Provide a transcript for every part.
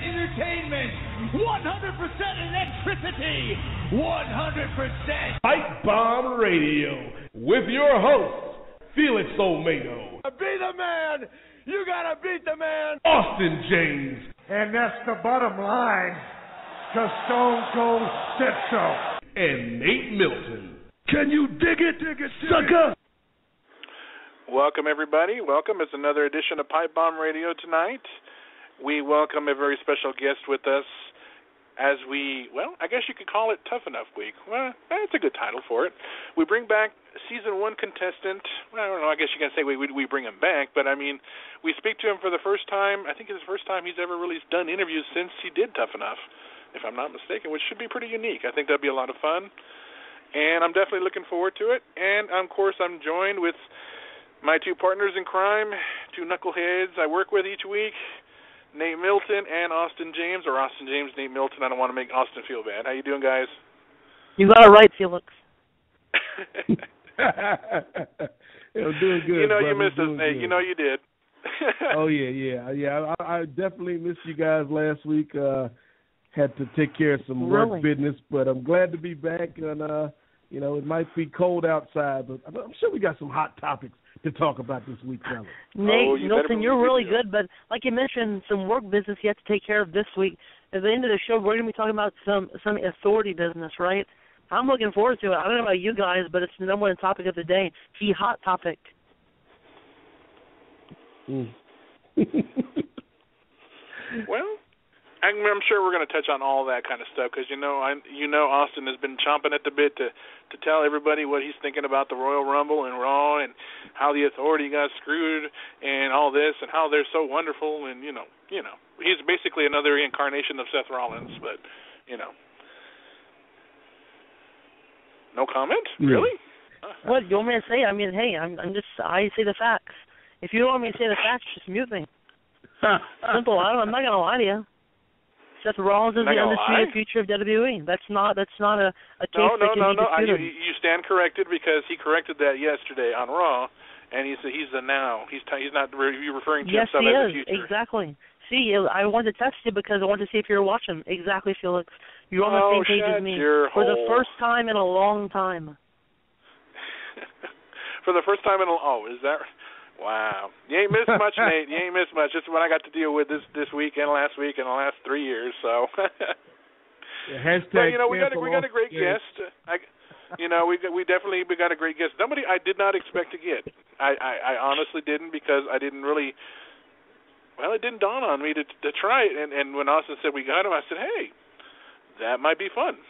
entertainment, 100% electricity, 100% Pipebombm Radio with your host, Felix Olmedo. Be the man! You gotta beat the man! Austin James. And that's the bottom line, because Stone Cold said so. And Nate Milton. Can you dig it, sucker? Welcome, everybody. Welcome. It's another edition of Pipebombm Radio tonight. We welcome a very special guest with us as I guess you could call it Tough Enough Week. Well, that's a good title for it. We bring back Season 1 contestant. Well, I don't know, I guess you can say we bring him back, but I mean, we speak to him for the first time. I think it's the first time he's ever really done interviews since he did Tough Enough, if I'm not mistaken, which should be pretty unique. I think that'd be a lot of fun, and I'm definitely looking forward to it. And, of course, I'm joined with my two partners in crime, two knuckleheads I work with each week, Nate Milton and Austin James, or Austin James, Nate Milton. I don't want to make Austin feel bad. How you doing, guys? You got it right, Felix. Doing good. You know, brother. You missed us, Nate. Good. You know you did. Oh, yeah. I definitely missed you guys last week. Had to take care of some work business, but I'm glad to be back. And, it might be cold outside, but I'm sure we got some hot topics to talk about this week, fellas. Nate, Milton, you're really good, but like you mentioned, some work business you have to take care of this week. At the end of the show, we're going to be talking about some authority business, right? I'm looking forward to it. I don't know about you guys, but it's the number one topic of the day. The hot topic. Well, I'm sure we're going to touch on all that kind of stuff because Austin has been chomping at the bit to tell everybody what he's thinking about the Royal Rumble and Raw and how the Authority got screwed and all this and how they're so wonderful and he's basically another incarnation of Seth Rollins, but no comment? Really? What do you want me to say? I mean, hey, I say the facts. If you don't want me to say the facts, just mute me. Simple. I'm not gonna lie to you. Seth Rollins is the undisputed future of WWE. That's not a case that can be disputed. You stand corrected because he corrected that yesterday on Raw, and he's the now. He's not referring to himself as the future. Yes, exactly. See, I wanted to test you because I wanted to see if you were watching. Exactly, Felix. You're on the same page as me. For the first time in a long time. For the first time is that? Wow. You ain't missed much, Nate. You ain't missed much. This is what I got to deal with this week and last week and the last 3 years. So, hashtag but, we got a great guest. We definitely got a great guest. Somebody I did not expect to get. I honestly didn't because I didn't really. Well, it didn't dawn on me to try it. And when Austin said we got him, I said, hey, that might be fun.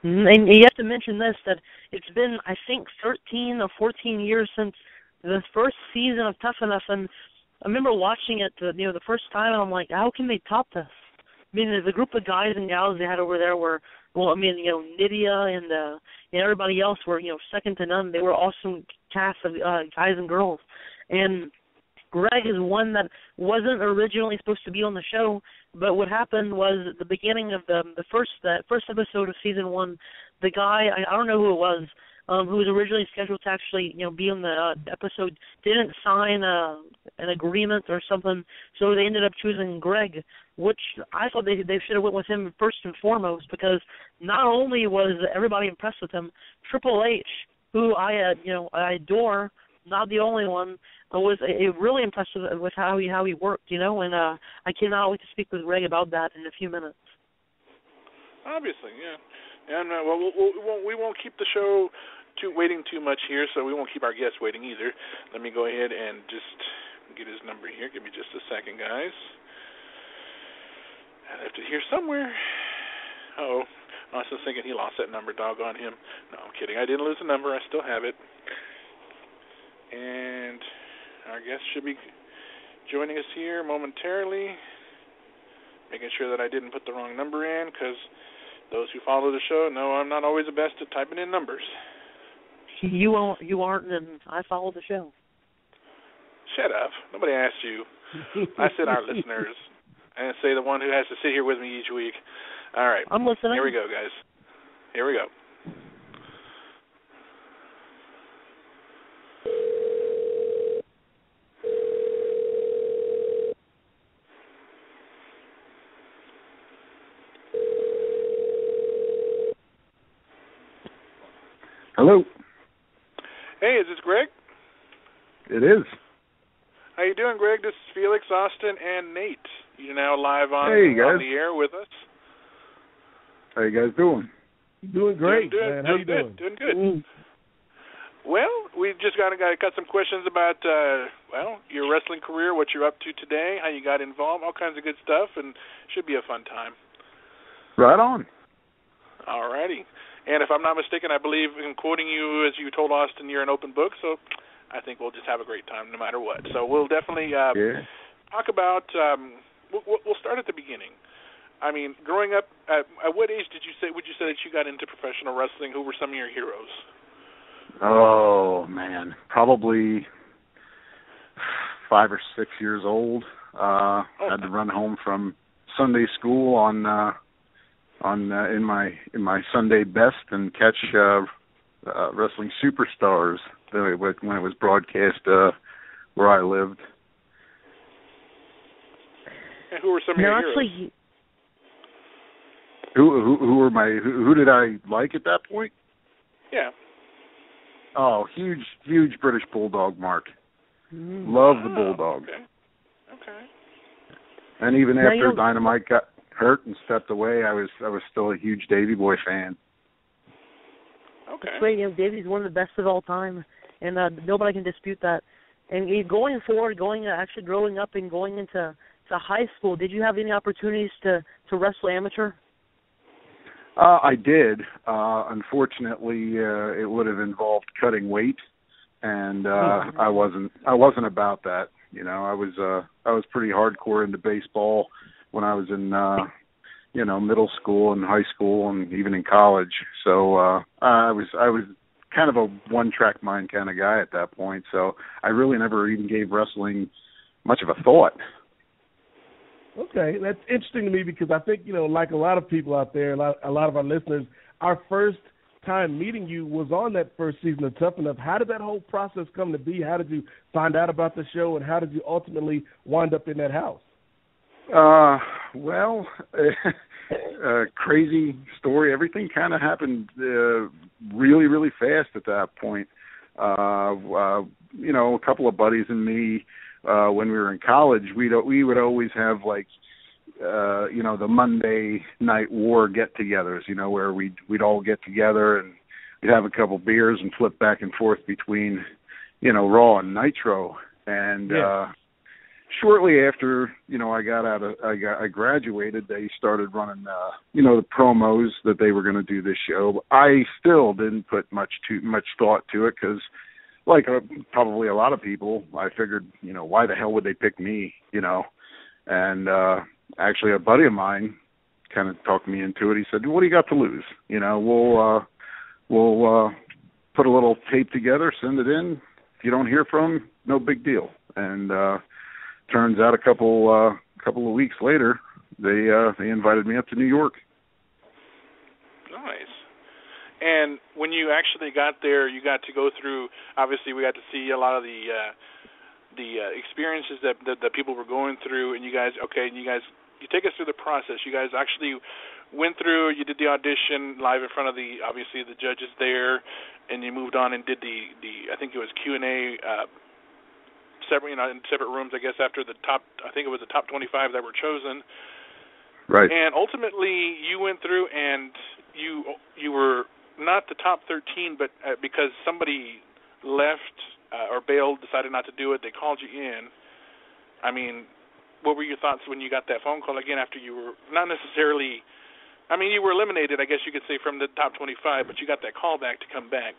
And you have to mention this, that it's been, I think, 13 or 14 years since the first season of Tough Enough, and I remember watching it, the first time, and I'm like, how can they top this? I mean, the group of guys and gals they had over there were, Nydia and everybody else were, second to none. They were awesome cast of guys and girls. And Greg is one that wasn't originally supposed to be on the show, but what happened was at the beginning of the first episode of season 1, the guy, I don't know who it was, who was originally scheduled to actually be on the episode, didn't sign an agreement or something, so they ended up choosing Greg, which I thought they should have went with him first and foremost because not only was everybody impressed with him, Triple H, who I adore, not the only one, was really impressed with how he worked, and I cannot wait to speak with Greg about that in a few minutes. Obviously, yeah. And we won't keep the show waiting too much here, so we won't keep our guests waiting either. Let me go ahead and just get his number here. Give me just a second, guys. I have to hear somewhere. Uh-oh. I was just thinking he lost that number. Doggone him. No, I'm kidding. I didn't lose the number. I still have it. And our guest should be joining us here momentarily. Making sure that I didn't put the wrong number in, because those who follow the show know I'm not always the best at typing in numbers. You aren't, and I follow the show. Shut up. Nobody asked you. I said our listeners. And say the one who has to sit here with me each week. All right. I'm listening. Here we go, guys. Here we go. Hello. Hey, is this Greg? It is. How you doing, Greg? This is Felix, Austin, and Nate. You're now live on the air with us. How you guys doing? Doing great, man. How you doing? Doing good. Well, we just got some questions about, your wrestling career, what you're up to today, how you got involved, all kinds of good stuff, and should be a fun time. Right on. All righty. And if I'm not mistaken, I believe in quoting you, as you told Austin, you're an open book, so I think we'll just have a great time no matter what. So we'll definitely talk about, we'll start at the beginning. I mean, growing up, at what age would you say that you got into professional wrestling? Who were some of your heroes? Oh, man. Probably 5 or 6 years old. Had to run home from Sunday school in my Sunday best and catch Wrestling Superstars when it was broadcast where I lived. And who were some of your heroes? Who did I like at that point? Yeah. Oh, huge British Bulldog Mark. Love the Bulldog. Okay. And even after Dynamite got hurt and stepped away, I was still a huge Davey Boy fan. Okay. It's great. Davey's one of the best of all time, and nobody can dispute that. And going forward, actually growing up and going into high school, did you have any opportunities to wrestle amateur? I did. Unfortunately, it would have involved cutting weight, and I wasn't about that. You know, I was pretty hardcore into baseball when I was in middle school and high school and even in college. So I was kind of a one-track mind kind of guy at that point. So I really never even gave wrestling much of a thought. Okay, that's interesting to me because I think, like a lot of people out there, a lot of our listeners, our first time meeting you was on that first season of Tough Enough. How did that whole process come to be? How did you find out about the show, and how did you ultimately wind up in that house? Crazy story. Everything kind of happened really, really fast at that point. A couple of buddies and me, when we were in college, we would always have the Monday night war get-togethers, where we'd all get together and we'd have a couple beers and flip back and forth between, Raw and Nitro. And shortly after, I graduated, they started running, the promos that they were going to do this show. I still didn't put much thought to it because, like probably a lot of people, I figured, why the hell would they pick me, And actually, a buddy of mine kind of talked me into it. He said, "What do you got to lose? We'll put a little tape together, send it in. If you don't hear from them, no big deal." And turns out a couple of weeks later, they invited me up to New York. Nice. And when you actually got there, you got to go through. Obviously, we got to see a lot of the experiences that people were going through. And you you take us through the process. You guys actually went through. You did the audition live in front of the judges there, and you moved on and did the I think it was Q&A. Separate, in separate rooms, I guess, after the top, I think it was the top 25 that were chosen. Right. And ultimately, you went through and you were not the top 13, but because somebody left or bailed, decided not to do it, they called you in. I mean, what were your thoughts when you got that phone call again after you were not necessarily, you were eliminated, I guess you could say, from the top 25, but you got that call back to come back.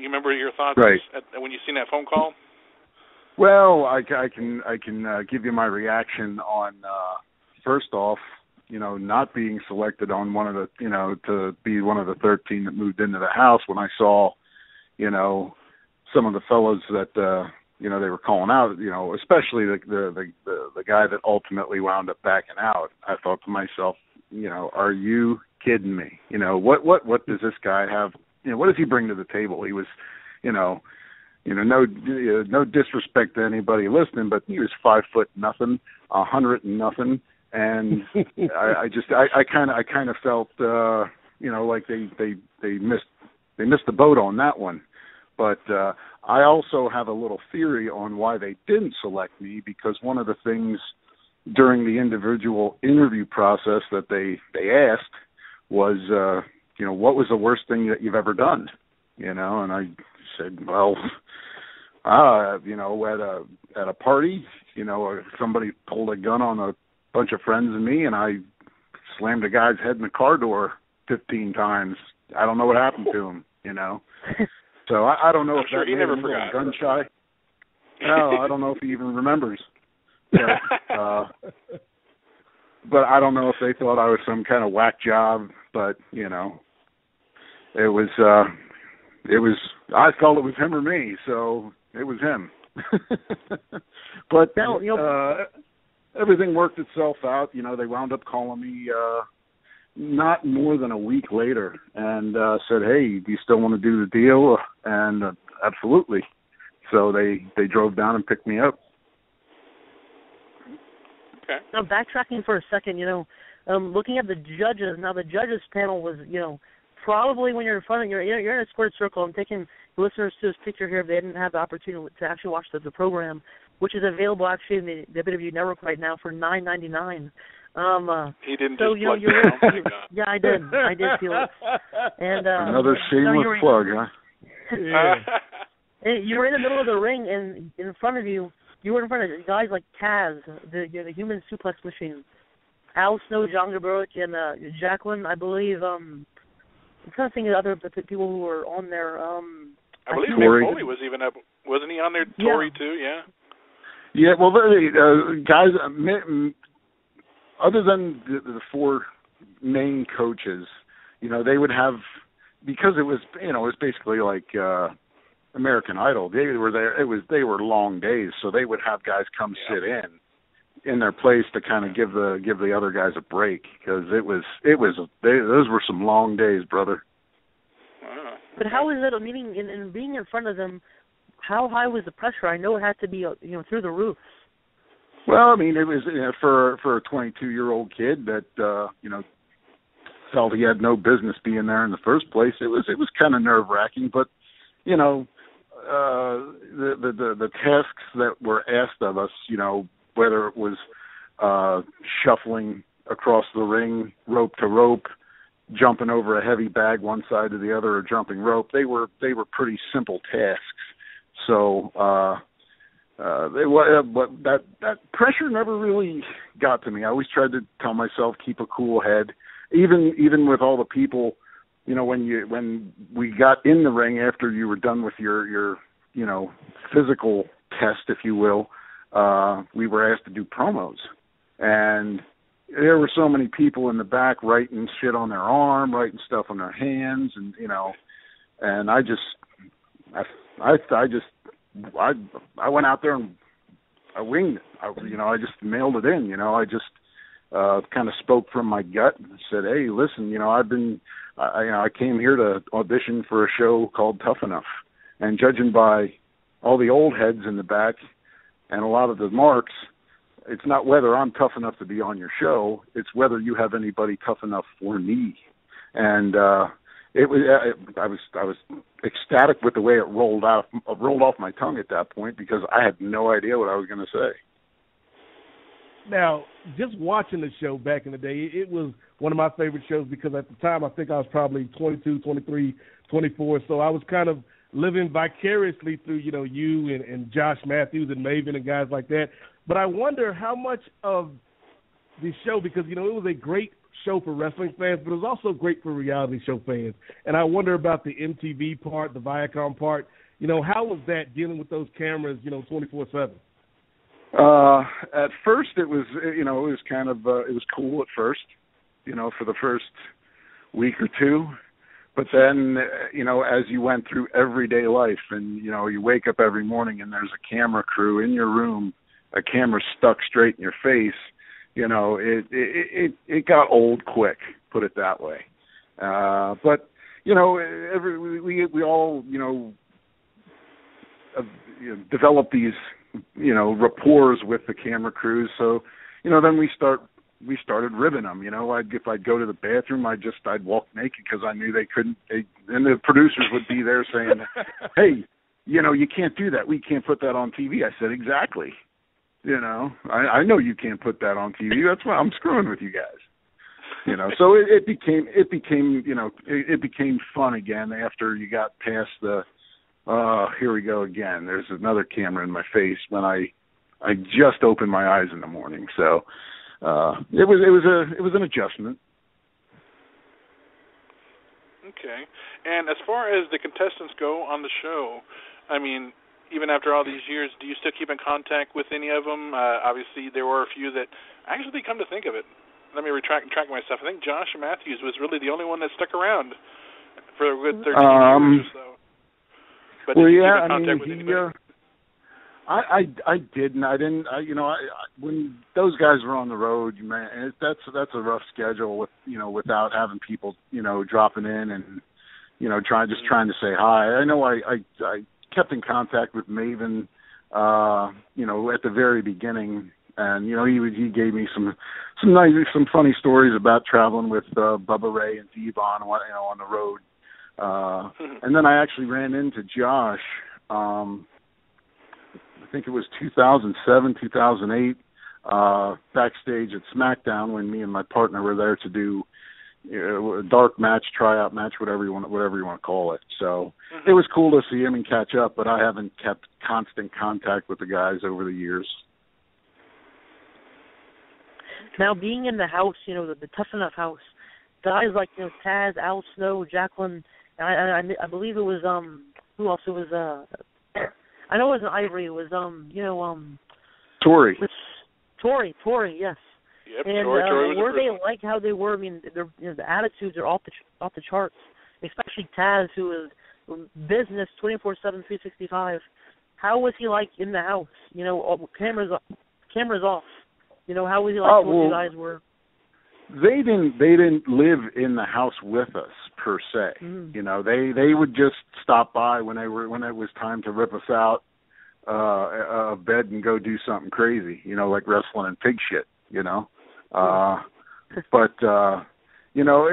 You remember your thoughts when you seen that phone call? Well, I can give you my reaction on first off, not being selected on one of the to be one of the 13 that moved into the house. When I saw, some of the fellows that they were calling out, especially the guy that ultimately wound up backing out, I thought to myself, are you kidding me? What does this guy have? What does he bring to the table? He was, no disrespect to anybody listening, but he was 5 foot nothing, 100 and nothing, and I kind of felt like they missed missed the boat on that one. But I also have a little theory on why they didn't select me, because one of the things during the individual interview process that they asked was, what was the worst thing that you've ever done? And I said, well, at a party, somebody pulled a gun on a bunch of friends and me, and I slammed a guy's head in the car door 15 times. I don't know what happened to him, So I don't know if sure that he made never him a little forgot. gun shy. No, I don't know if he even remembers. But I don't know if they thought I was some kind of whack job. But it was. I felt it was him or me, so it was him. But everything worked itself out. They wound up calling me not more than a week later and said, "Hey, do you still want to do the deal?" And absolutely. So they drove down and picked me up. Okay. Now, backtracking for a second, looking at the judges. Now, the judges panel was, probably when you're in front of you're in a squared circle. I'm taking listeners to this picture here if they didn't have the opportunity to actually watch the program, which is available actually in the WWE Network right now for $9.99. He didn't so, just plug down. Yeah, I did feel it. And another shameless plug, huh? Yeah. You were in the middle of the ring, and in front of you were in front of guys like Taz, the human suplex machine, Al Snow, John Gabriel, and Jacqueline, I believe. I'm trying to think of the other people who were on there. I believe Mick Foley was even up. Wasn't he on there? Tori too, yeah. Yeah, well, guys, other than the four main coaches, they would have, because it was, it was basically like American Idol. They were there. They were long days, so they would have guys come sit in their place to kind of give the other guys a break, because those were some long days, brother. But how is it? Meaning, in being in front of them, how high was the pressure? I know it had to be, through the roof. Well, I mean, it was for a 22-year-old kid that felt he had no business being there in the first place. It was kind of nerve-wracking, but the tasks that were asked of us, whether it was shuffling across the ring, rope to rope, jumping over a heavy bag one side to the other, or jumping rope, they were pretty simple tasks. So that pressure never really got to me. I always tried to tell myself, keep a cool head, even with all the people. When we got in the ring after you were done with your physical test, if you will, we were asked to do promos, and there were so many people in the back writing shit on their arm, writing stuff on their hands, and and I went out there and I winged it. I just mailed it in. I just kind of spoke from my gut and said, "Hey, listen, I came here to audition for a show called Tough Enough, and judging by all the old heads in the back and a lot of the marks, it's not whether I'm tough enough to be on your show, it's whether you have anybody tough enough for me." And I was ecstatic with the way it rolled off my tongue at that point, because I had no idea what I was going to say. Now, just watching the show back in the day, it was one of my favorite shows, because at the time I think I was probably 22, 23, 24, so I was kind of living vicariously through, you and Josh Matthews and Maven and guys like that. But I wonder how much of the show, because, it was a great show for wrestling fans, but it was also great for reality show fans. And I wonder about the MTV part, the Viacom part. How was that, dealing with those cameras, 24/7? At first it was, it was kind of, it was cool at first, for the first week or two. But then, as you went through everyday life and, you wake up every morning and there's a camera crew in your room, a camera stuck straight in your face, it got old quick, put it that way. But, we all, develop these, rapports with the camera crews. So, then we start we started ribbing them. You know, if I'd go to the bathroom, I'd walk naked because I knew they couldn't. And the producers would be there saying, "Hey, you know, you can't do that. We can't put that on TV." I said, "Exactly. You know, I know you can't put that on TV. That's why I'm screwing with you guys." You know, so it became you know, it became fun again after you got past the here we go again. There's another camera in my face when I just opened my eyes in the morning. So it was an adjustment. Okay. And as far as the contestants go on the show, I mean, even after all these years, do you still keep in contact with any of them? Obviously, there were a few that actually, come to think of it, let me track myself. I think Josh Matthews was really the only one that stuck around for a good 13 years or so. But did you keep in contact with anybody? I didn't. You know, when those guys were on the road, man, that's a rough schedule with, you know, without having people, you know, dropping in and, you know, trying to say hi. I know I kept in contact with Maven, you know, at the very beginning, and you know, he gave me some funny stories about traveling with Bubba Ray and Devon, you know, on the road. And then I actually ran into Josh. I think it was 2007, 2008, backstage at SmackDown when me and my partner were there to do a dark match, tryout match, whatever you want to call it. So it was cool to see him and catch up, but I haven't kept constant contact with the guys over the years. Now, being in the house, you know, the Tough Enough house, guys like, you know, Taz, Al Snow, Jacqueline, and I believe it was who else? It was I know it wasn't Ivory. It was you know Tori. Tori, yes. Yep, and Tori was were they like how they were? I mean, their, you know, the attitudes are off the charts. Especially Taz, who is business 24/7, 365. How was he like in the house? You know, cameras off. You know, how was he like when you guys were? They didn't live in the house with us per se. You know, they would just stop by when it was time to rip us out of bed and go do something crazy. You know, like wrestling and pig shit. You know, but you know,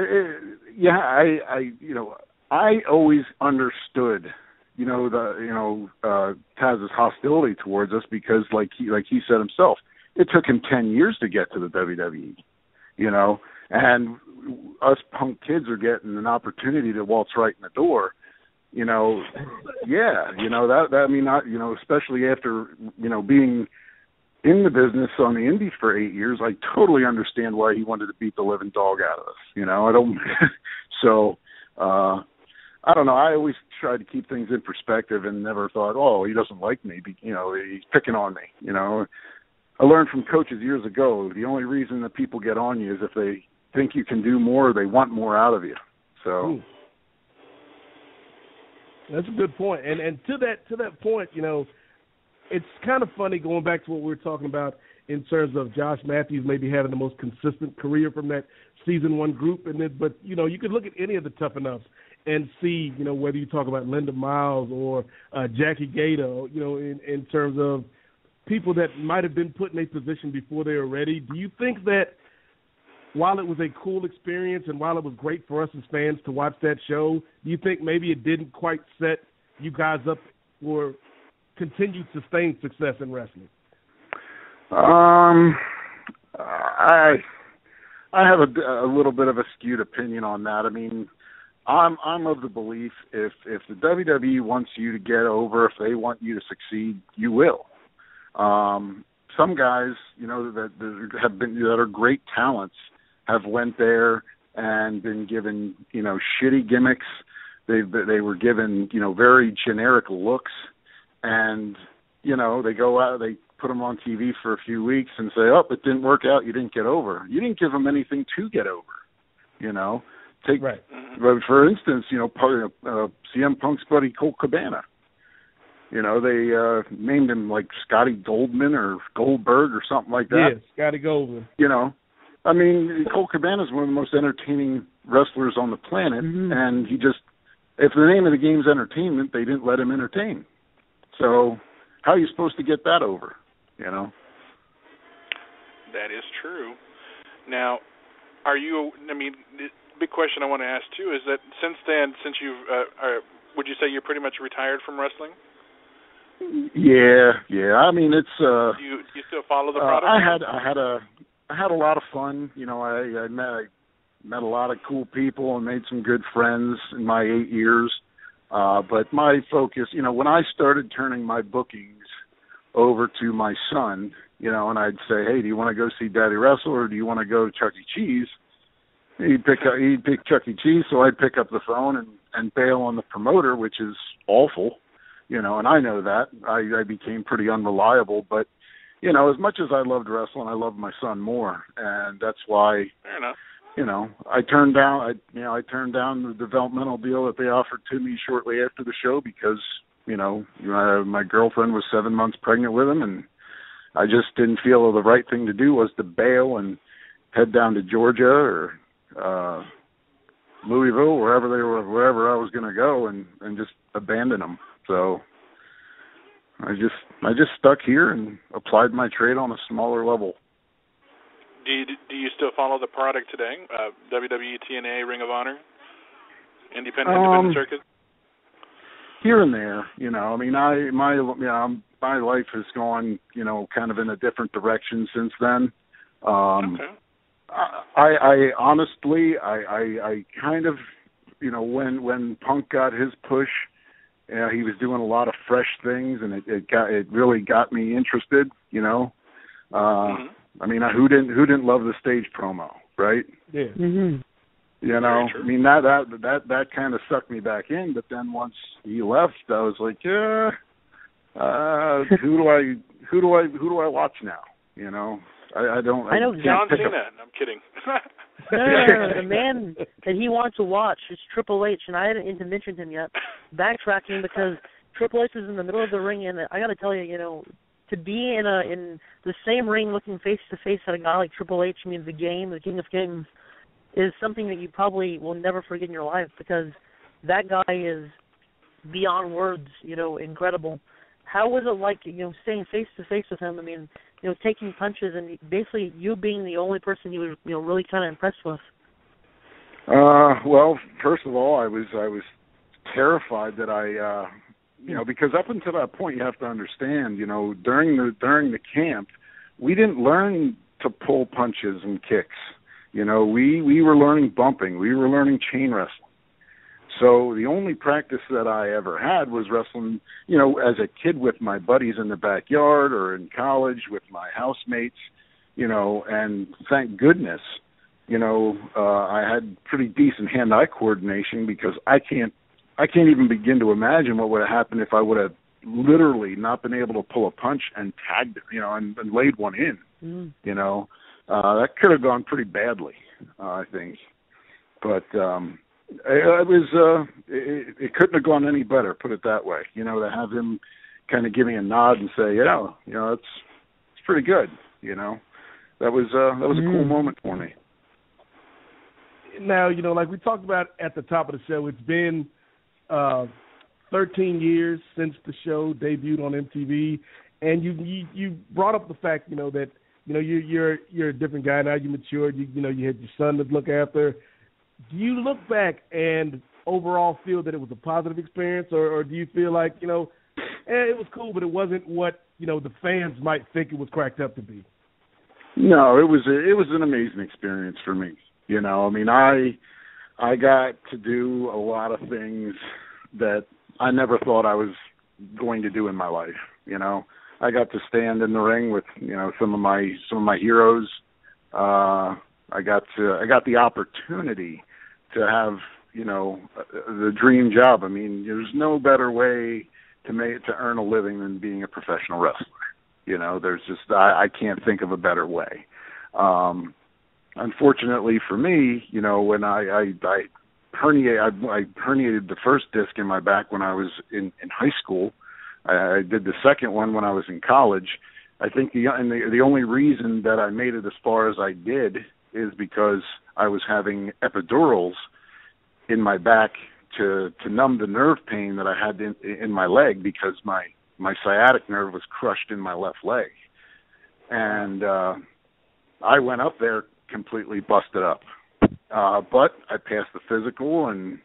I always understood, you know, Taz's hostility towards us because, like he said himself, it took him 10 years to get to the WWE. You know, and us punk kids are getting an opportunity to waltz right in the door. You know, yeah, you know that I mean, you know, especially after, you know, being in the business on the indies for 8 years, I totally understand why he wanted to beat the living dog out of us. You know, I don't. So, I don't know. I always tried to keep things in perspective and never thought, oh, he doesn't like me. You know, he's picking on me. You know. I learned from coaches years ago, the only reason that people get on you is if they think you can do more, they want more out of you. So that's a good point. And to that point, you know, it's kind of funny going back to what we were talking about in terms of Josh Matthews maybe having the most consistent career from that season one group, but you know, you could look at any of the Tough Enoughs and see, you know, whether you talk about Linda Miles or Jackie Gator, you know, in terms of people that might have been put in a position before they were ready. Do you think that while it was a cool experience and while it was great for us as fans to watch that show, do you think maybe it didn't quite set you guys up for continued sustained success in wrestling? I have a little bit of a skewed opinion on that. I mean, I'm of the belief if the WWE wants you to get over, if they want you to succeed, you will. Some guys, you know, that are great talents have went there and been given, you know, shitty gimmicks. They were given, you know, very generic looks, and you know, they go out, they put them on TV for a few weeks and say, oh, it didn't work out, you didn't get over. You didn't give them anything to get over. You know, for instance, you know, CM Punk's buddy Colt Cabana. You know, they named him like Scotty Goldman or Goldberg or something like that. Yeah, Scotty Goldman. You know, I mean, Colt Cabana is one of the most entertaining wrestlers on the planet, and if the name of the game is entertainment, they didn't let him entertain. So how are you supposed to get that over, you know? That is true. Now, are you? I mean, the big question I want to ask too is that since then, since you've, would you say you're pretty much retired from wrestling? Yeah. I mean, it's. Do you still follow the product? I had a lot of fun. You know, I met a lot of cool people and made some good friends in my 8 years. But my focus, you know, when I started turning my bookings over to my son, you know, and I'd say, hey, do you want to go see Daddy wrestle or do you want to go to Chuck E. Cheese? He'd pick Chuck E. Cheese, so I'd pick up the phone and bail on the promoter, which is awful, you know, and I know that. I became pretty unreliable, but, you know, as much as I loved wrestling, I loved my son more, and that's why, fair enough. You know, I turned down the developmental deal that they offered to me shortly after the show because, you know, my girlfriend was 7 months pregnant with him, and I just didn't feel the right thing to do was to bail and head down to Georgia or Louisville, wherever I was going to go, and just abandon them. So I just stuck here and applied my trade on a smaller level. Do you still follow the product today? WWE, TNA, Ring of Honor, independent circuit? Here and there, you know. I mean, my life has gone, you know, kind of in a different direction since then. Okay. I honestly, I kind of, you know, when Punk got his push, he was doing a lot of fresh things, and it really got me interested, you know. I mean, who didn't love the stage promo, right? Yeah. Mm-hmm. You know, I mean that kind of sucked me back in. But then once he left, I was like, yeah, who do I watch now? You know, I don't. I know John Cena. I'm kidding. No. The man that he wants to watch is Triple H, and I hadn't even mentioned him yet. Backtracking because Triple H is in the middle of the ring, and I got to tell you, you know, to be in the same ring looking face to face at a guy like Triple H, I mean, the King of Kings, is something that you probably will never forget in your life because that guy is beyond words, you know, incredible. How was it like, you know, staying face to face with him? I mean, you know, taking punches and basically you being the only person he was, you know, really kind of impressed with. Well, first of all, I was terrified that you know, because up until that point, you have to understand, you know, during the camp, we didn't learn to pull punches and kicks. You know, we were learning bumping. We were learning chain wrestling. So the only practice that I ever had was wrestling, you know, as a kid with my buddies in the backyard or in college with my housemates, you know, and thank goodness, you know, I had pretty decent hand-eye coordination because I can't even begin to imagine what would have happened if I would have literally not been able to pull a punch and tagged it, you know, and laid one in, you know. That could have gone pretty badly, I think. But it couldn't have gone any better, put it that way. You know, to have him kind of give me a nod and say, yeah, you know, it's pretty good, you know. That was a cool moment for me. Now, you know, like we talked about at the top of the show, it's been 13 years since the show debuted on MTV, and you brought up the fact, you know, that, you know, you're a different guy now. You matured. You know, you had your son to look after. Do you look back and overall feel that it was a positive experience, or do you feel like, you know, it was cool, but it wasn't what, you know, the fans might think it was cracked up to be? No, it was an amazing experience for me. You know, I mean, I got to do a lot of things that I never thought I was going to do in my life. You know, I got to stand in the ring with, you know, some of my heroes. I got the opportunity to have, you know, the dream job. I mean, there's no better way to earn a living than being a professional wrestler. You know, there's just I can't think of a better way. Unfortunately for me, you know, when I herniated the first disc in my back when I was in high school. I did the second one when I was in college. I think the only reason that I made it as far as I did is because I was having epidurals in my back to numb the nerve pain that I had in my leg because my sciatic nerve was crushed in my left leg. And I went up there completely busted up. But I passed the physical, and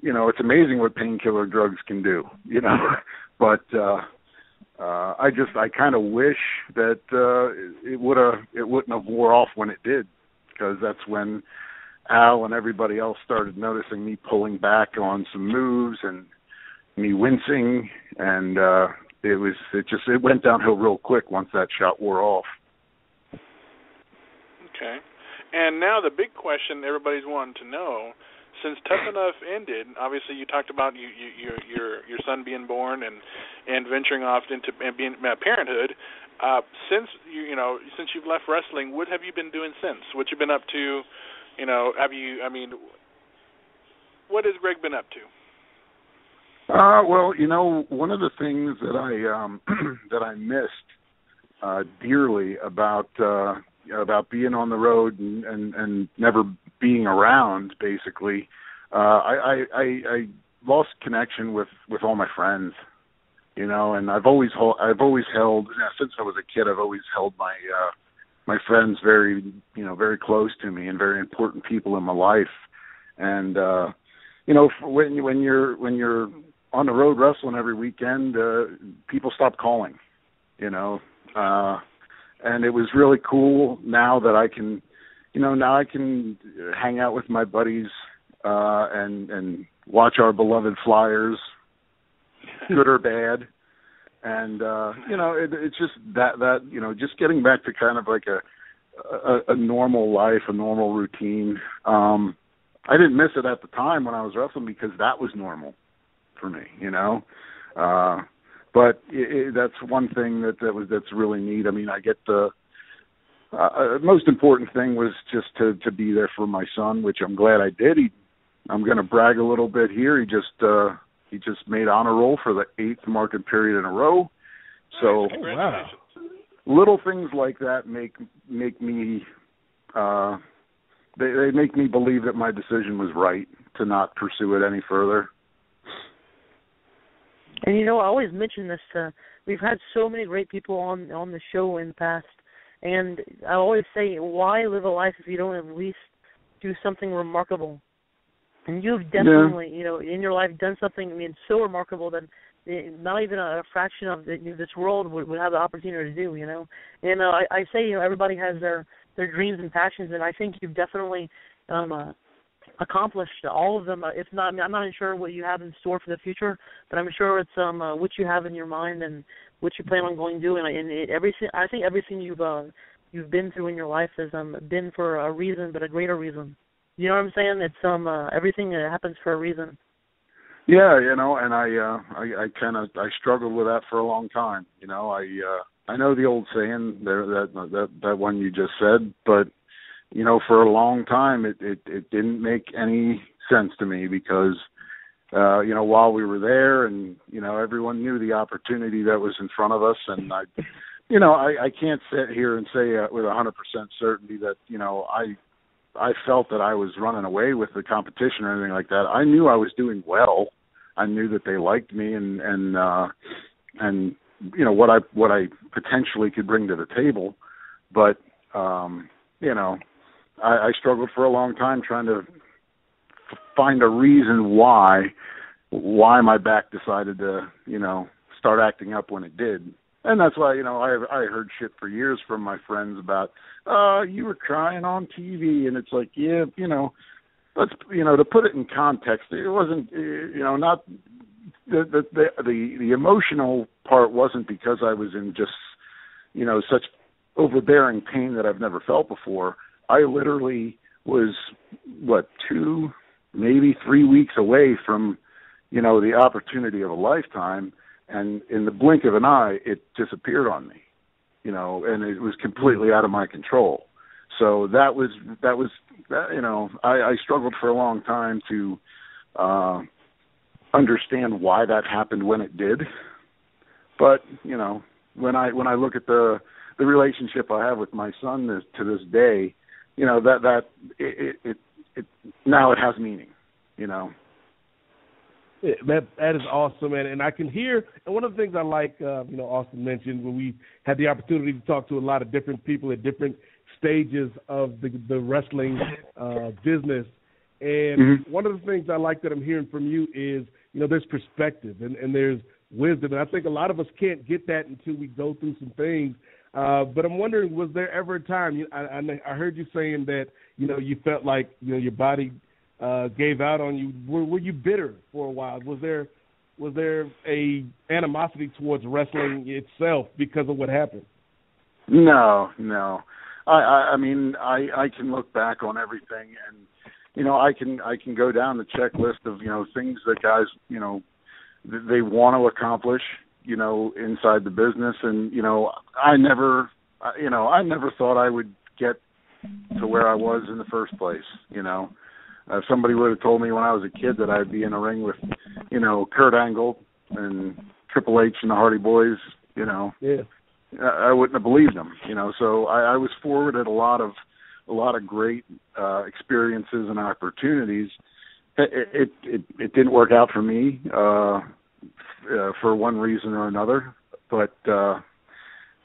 it's amazing what painkiller drugs can do, But I kind of wish that it wouldn't have wore off when it did, because that's when Al and everybody else started noticing me pulling back on some moves and me wincing, and it went downhill real quick once that shot wore off. Okay. And now the big question everybody's wanting to know, since Tough Enough ended, obviously you talked about your son being born and venturing off into being parenthood. Since you've left wrestling, what have you been doing since? What you been up to? What has Greg been up to? Well, one of the things that I missed dearly about being on the road and never being around, basically, I lost connection with all my friends, and I've always held, since I was a kid, I've always held my friends very close to me and very important people in my life. And when you're on the road wrestling every weekend, people stop calling, and it was really cool now that I can hang out with my buddies and watch our beloved Flyers, good or bad. And it's just that just getting back to kind of like a normal life, a normal routine. I didn't miss it at the time when I was wrestling because that was normal for me, But that's one thing that's really neat. I mean, I get the most important thing was just to be there for my son, which I'm glad I did. I'm going to brag a little bit here. He just made honor roll for the 8th market period in a row. So little things like that make me they make me believe that my decision was right to not pursue it any further. And I always mention this. We've had so many great people on the show in the past, and I always say, why live a life if you don't at least do something remarkable? And you've definitely, in your life done something, so remarkable that not even a fraction of this world would have the opportunity to do, And I say, everybody has their dreams and passions, and I think you've definitely accomplished all of them. If not, I'm not sure what you have in store for the future, but I'm sure it's what you have in your mind and what you plan on going to do. And I think everything you've been through in your life has been for a reason, but a greater reason. You know what I'm saying? It's everything happens for a reason. Yeah, and I struggled with that for a long time. I know the old saying there that one you just said, but for a long time it didn't make any sense to me because while we were there and everyone knew the opportunity that was in front of us, and I can't sit here and say with 100% certainty that I felt that I was running away with the competition or anything like that. I knew I was doing well. I knew that they liked me and what I potentially could bring to the table, but I struggled for a long time trying to find a reason why my back decided to start acting up when it did. And that's why I heard shit for years from my friends about you were crying on TV, and it's like, yeah, let's to put it in context, it wasn't not the emotional part wasn't because I was in just such overbearing pain that I've never felt before. I literally was 2, maybe 3 weeks away from the opportunity of a lifetime, and in the blink of an eye it disappeared on me, and it was completely out of my control. So that was I struggled for a long time to understand why that happened when it did. But when I look at the relationship I have with my son to this day, that it now it has meaning. That is awesome, and I can hear. And one of the things I like, Austin mentioned when we had the opportunity to talk to a lot of different people at different stages of the wrestling business. And one of the things I like that I'm hearing from you is, there's perspective and there's wisdom. And I think a lot of us can't get that until we go through some things. But I'm wondering, was there ever a time? I heard you saying that you felt like your body gave out on you. Were you bitter for a while? Was there a animosity towards wrestling itself because of what happened? No. I mean, I can look back on everything, and I can go down the checklist of things that guys they want to accomplish inside the business, and I never thought I would get to where I was in the first place. If somebody would have told me when I was a kid that I'd be in a ring with, Kurt Angle and Triple H and the Hardy Boys, I wouldn't have believed them. So I was forwarded a lot of great experiences and opportunities. It didn't work out for me for one reason or another, but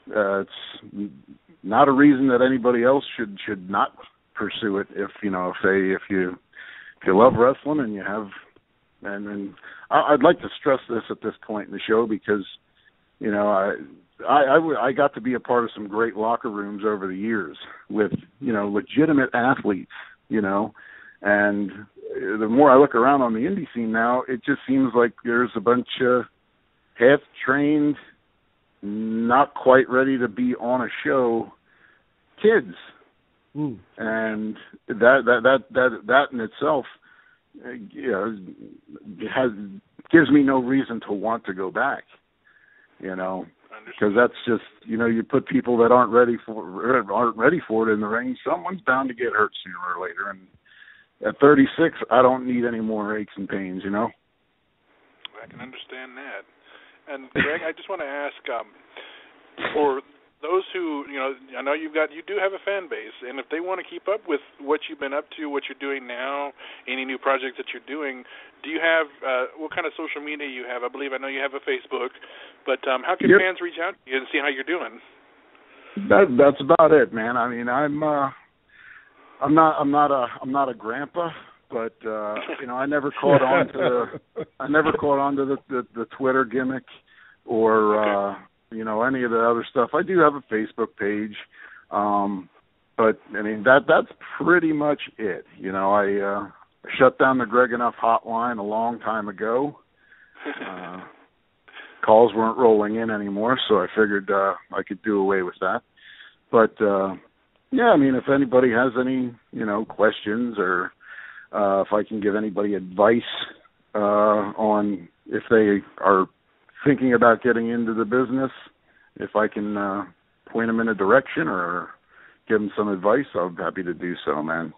it's not a reason that anybody else should not pursue it. If you love wrestling and you have, and I'd like to stress this at this point in the show because, I got to be a part of some great locker rooms over the years with, legitimate athletes, and the more I look around on the indie scene now, it just seems like there's a bunch of half-trained, not quite ready to be on a show kids. And that in itself, gives me no reason to want to go back, because that's just you put people that aren't ready for it in the ring. Someone's bound to get hurt sooner or later, and at 36, I don't need any more aches and pains. I can understand that. And Greg, I just want to ask for those who, I know you do have a fan base, and if they want to keep up with what you've been up to, what you're doing now, any new projects that you're doing, do you have, what kind of social media you have? I know you have a Facebook, but how can fans reach out to you and see how you're doing? That's about it, man. I mean, I'm not a grandpa, but I never caught on to the Twitter gimmick or any of the other stuff. I do have a Facebook page, but I mean that's pretty much it. I shut down the Greg Enough hotline a long time ago. Calls weren't rolling in anymore, so I figured I could do away with that. But I mean, if anybody has any questions, or if I can give anybody advice on if they are thinking about getting into the business, if I can point them in a direction or give them some advice, I'm happy to do so, man.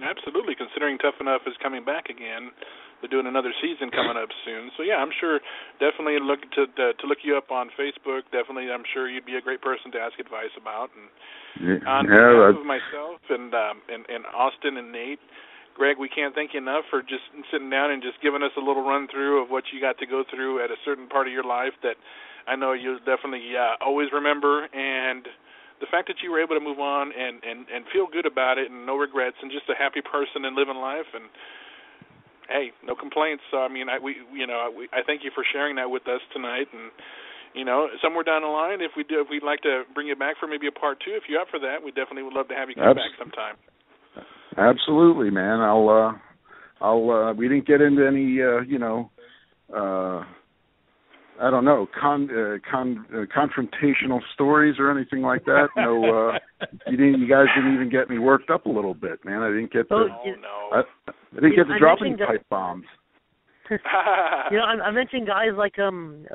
Absolutely. Considering Tough Enough is coming back again, they're doing another season coming up soon. So I'm sure definitely look to look you up on Facebook. Definitely, I'm sure you'd be a great person to ask advice about. And on behalf of myself and Austin and Nate, Greg, we can't thank you enough for just sitting down and just giving us a little run-through of what you got to go through at a certain part of your life that I know you'll definitely always remember. And the fact that you were able to move on and feel good about it and no regrets and just a happy person and living life, and, hey, no complaints. So, I mean, I thank you for sharing that with us tonight. And, somewhere down the line, if we'd like to bring you back for maybe a part 2, if you're up for that, we definitely would love to have you come back sometime. Absolutely, man. I'll we didn't get into any I don't know, confrontational stories or anything like that. No, you guys didn't even get me worked up a little bit, man. I didn't get to I didn't get to drop any pipe bombs. I mentioned guys like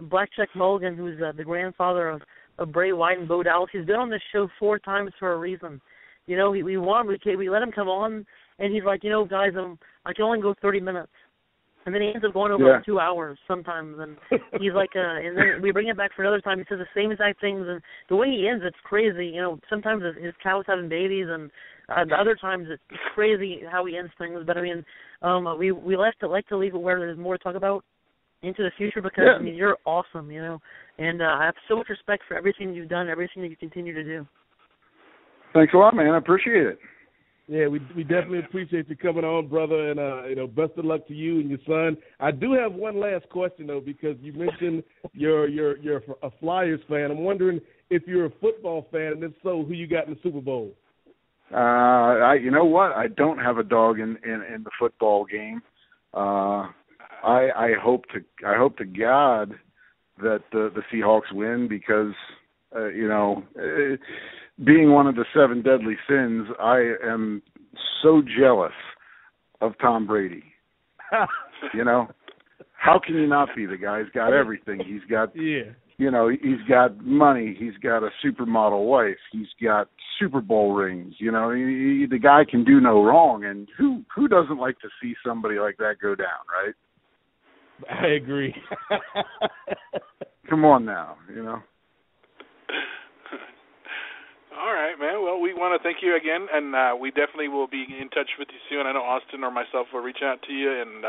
Blackjack Mulligan, who's the grandfather of Bray Wyatt and Bo Dallas. He's been on this show 4 times for a reason. We let him come on, and he's like, guys, I can only go 30 minutes. And then he ends up going over 2 hours sometimes, and he's like, and then we bring it back for another time. He says the same exact things, and the way he ends, it's crazy. You know, sometimes his cow's having babies, and the other times it's crazy how he ends things. But I mean, we like to leave it where there's more to talk about into the future because I mean you're awesome, you know, and I have so much respect for everything you've done, everything that you continue to do. Thanks a lot, man. I appreciate it. Yeah, we definitely appreciate you coming on, brother, and you know, best of luck to you and your son. I do have one last question though, because you mentioned you're a Flyers fan. I'm wondering if you're a football fan, and if so, who you got in the Super Bowl? You know what? I don't have a dog in the football game. I hope to God that the Seahawks win because you know. Being one of the 7 deadly sins, I am so jealous of Tom Brady. You know, how can you not be? The guy's got everything. He's got, you know, he's got money. He's got a supermodel wife. He's got Super Bowl rings. You know, the guy can do no wrong. And who doesn't like to see somebody like that go down, right? I agree. Come on now, you know. All right, man. Well, we want to thank you again, and we definitely will be in touch with you soon. I know Austin or myself will reach out to you and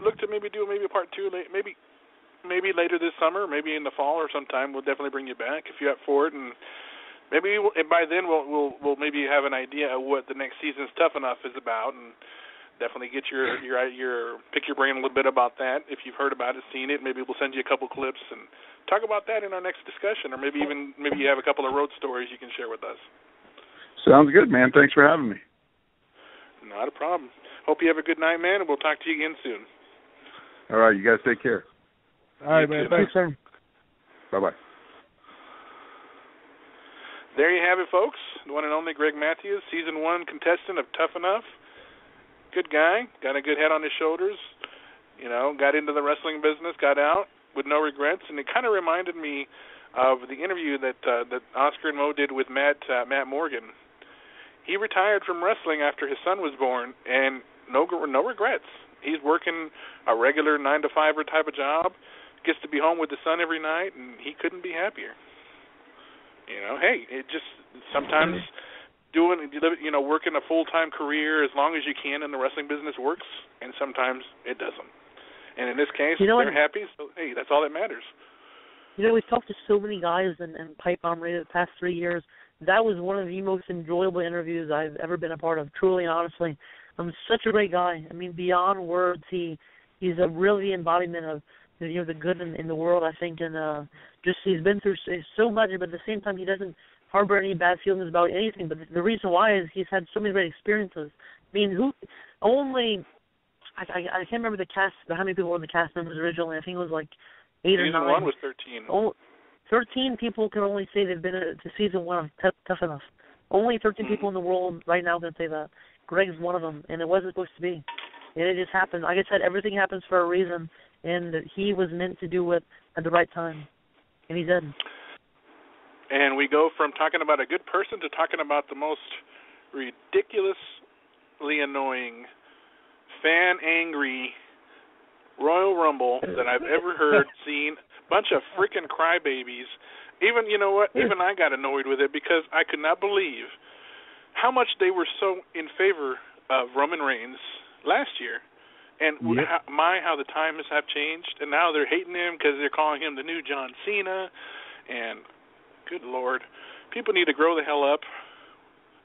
look to maybe do a part 2, maybe later this summer, maybe in the fall or sometime. We'll definitely bring you back if you're up for it, and maybe by then we'll maybe have an idea of what the next season's Tough Enough is about, and definitely get your pick your brain a little bit about that. If you've heard about it, seen it, maybe we'll send you a couple clips and talk about that in our next discussion, or maybe you have a couple of road stories you can share with us. Sounds good, man. Thanks for having me. Not a problem. Hope you have a good night, man, and we'll talk to you again soon. All right, you guys take care. All right, man. Thanks, sir. Bye-bye. There you have it, folks. The one and only Greg Matthews, Season 1 contestant of Tough Enough. Good guy, got a good head on his shoulders, you know, got into the wrestling business, got out with no regrets, and it kind of reminded me of the interview that Oscar and Mo did with Matt Morgan. He retired from wrestling after his son was born, and no regrets. He's working a regular 9-to-5 type of job, gets to be home with the son every night, and he couldn't be happier. You know, hey, it just sometimes working a full-time career as long as you can in the wrestling business works, and sometimes it doesn't. And in this case, they're happy, so, hey, that's all that matters. You know, we've talked to so many guys in Pipebombm Radio the past 3 years. That was one of the most enjoyable interviews I've ever been a part of, truly and honestly. Such a great guy. I mean, beyond words, he's a really embodiment of, you know, the good in the world, I think, and just he's been through so much, but at the same time, he doesn't harbor any bad feelings about anything. But the reason why is he's had so many great experiences. I mean, I can't remember the cast, how many people were in the cast members originally. I think it was like 8 or 9. Season 1 was 13. 13 people can only say they've been to Season 1 of Tough Enough. Only 13 people in the world right now can say that. Greg's one of them, and it wasn't supposed to be. And it just happened. Like I said, everything happens for a reason, and he was meant to do it at the right time, and he did. And we go from talking about a good person to talking about the most ridiculously annoying, fan-angry Royal Rumble that I've ever heard, seen. Bunch of freaking crybabies. Even, you know what, even I got annoyed with it because I could not believe how much they were so in favor of Roman Reigns last year. And how the times have changed. And now they're hating him because they're calling him the new John Cena. And good Lord, people need to grow the hell up.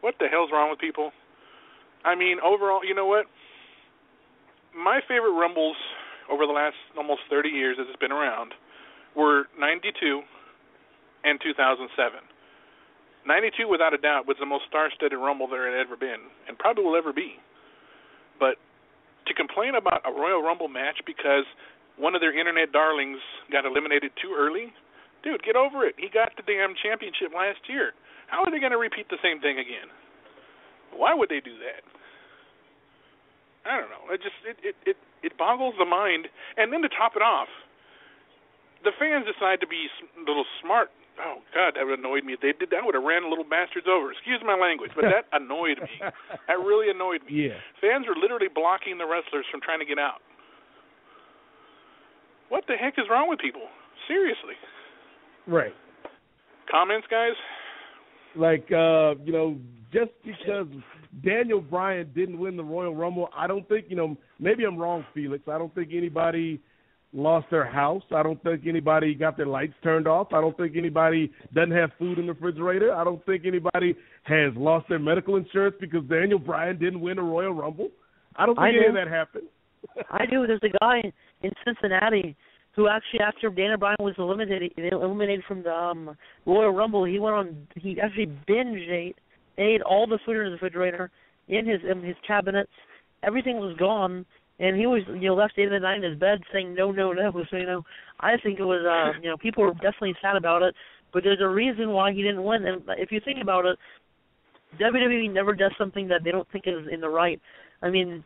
What the hell's wrong with people? I mean, overall, you know what? My favorite Rumbles over the last almost 30 years that it's been around were 92 and 2007. 92, without a doubt, was the most star-studded Rumble there had ever been, and probably will ever be. But to complain about a Royal Rumble match because one of their internet darlings got eliminated too early, dude, get over it. He got the damn championship last year. How are they going to repeat the same thing again? Why would they do that? I don't know. It boggles the mind. And then to top it off, the fans decide to be a little smart. Oh, God, that would annoyed me. If they did that, I would have ran little bastards over. Excuse my language, but that annoyed me. That really annoyed me. Yeah. Fans were literally blocking the wrestlers from trying to get out. What the heck is wrong with people? Seriously. Right. Comments, guys? Like, just because Daniel Bryan didn't win the Royal Rumble, I don't think, maybe I'm wrong, Felix. I don't think anybody lost their house. I don't think anybody got their lights turned off. I don't think anybody doesn't have food in the refrigerator. I don't think anybody has lost their medical insurance because Daniel Bryan didn't win a Royal Rumble. I don't think any of that happened. I do. There's a guy in Cincinnati who actually, after Daniel Bryan was eliminated from the Royal Rumble, he actually ate all the food in his refrigerator, in his cabinets. Everything was gone, and he was left the end of the night in his bed saying no. So I think it was people were definitely sad about it, but there's a reason why he didn't win. And if you think about it, WWE never does something that they don't think is in the right. I mean,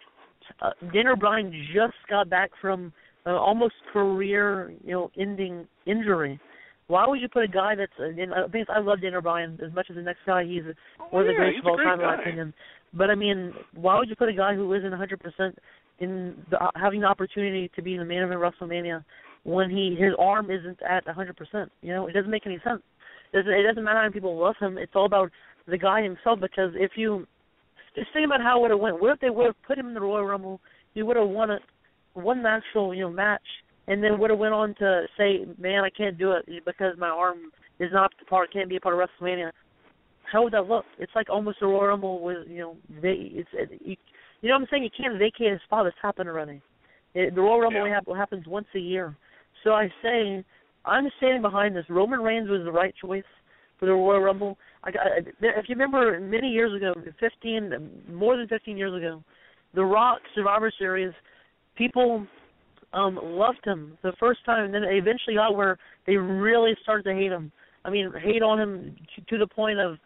Daniel Bryan just got back from almost career-ending injury. Why would you put a guy that's? I love Daniel Bryan as much as the next guy. He's one of the greatest of all time, in my opinion. But I mean, why would you put a guy who isn't 100% in having the opportunity to be in the main event of WrestleMania when his arm isn't at 100%? It doesn't make any sense. It doesn't matter how many people love him. It's all about the guy himself. Because if you just think about how it would have went. What if they would have put him in the Royal Rumble? He would have won the actual match, and then would have went on to say, "Man, I can't do it because my arm is not can't be a part of WrestleMania." How would that look? It's like almost a Royal Rumble with you know what I'm saying? You can't vacate a spot that's happened already. The Royal Rumble happens once a year. So I say I'm standing behind this. Roman Reigns was the right choice for the Royal Rumble. If you remember, many years ago, more than 15 years ago, The Rock Survivor Series, people loved him the first time, and then it eventually got where they really started to hate him. I mean, hate on him to the point of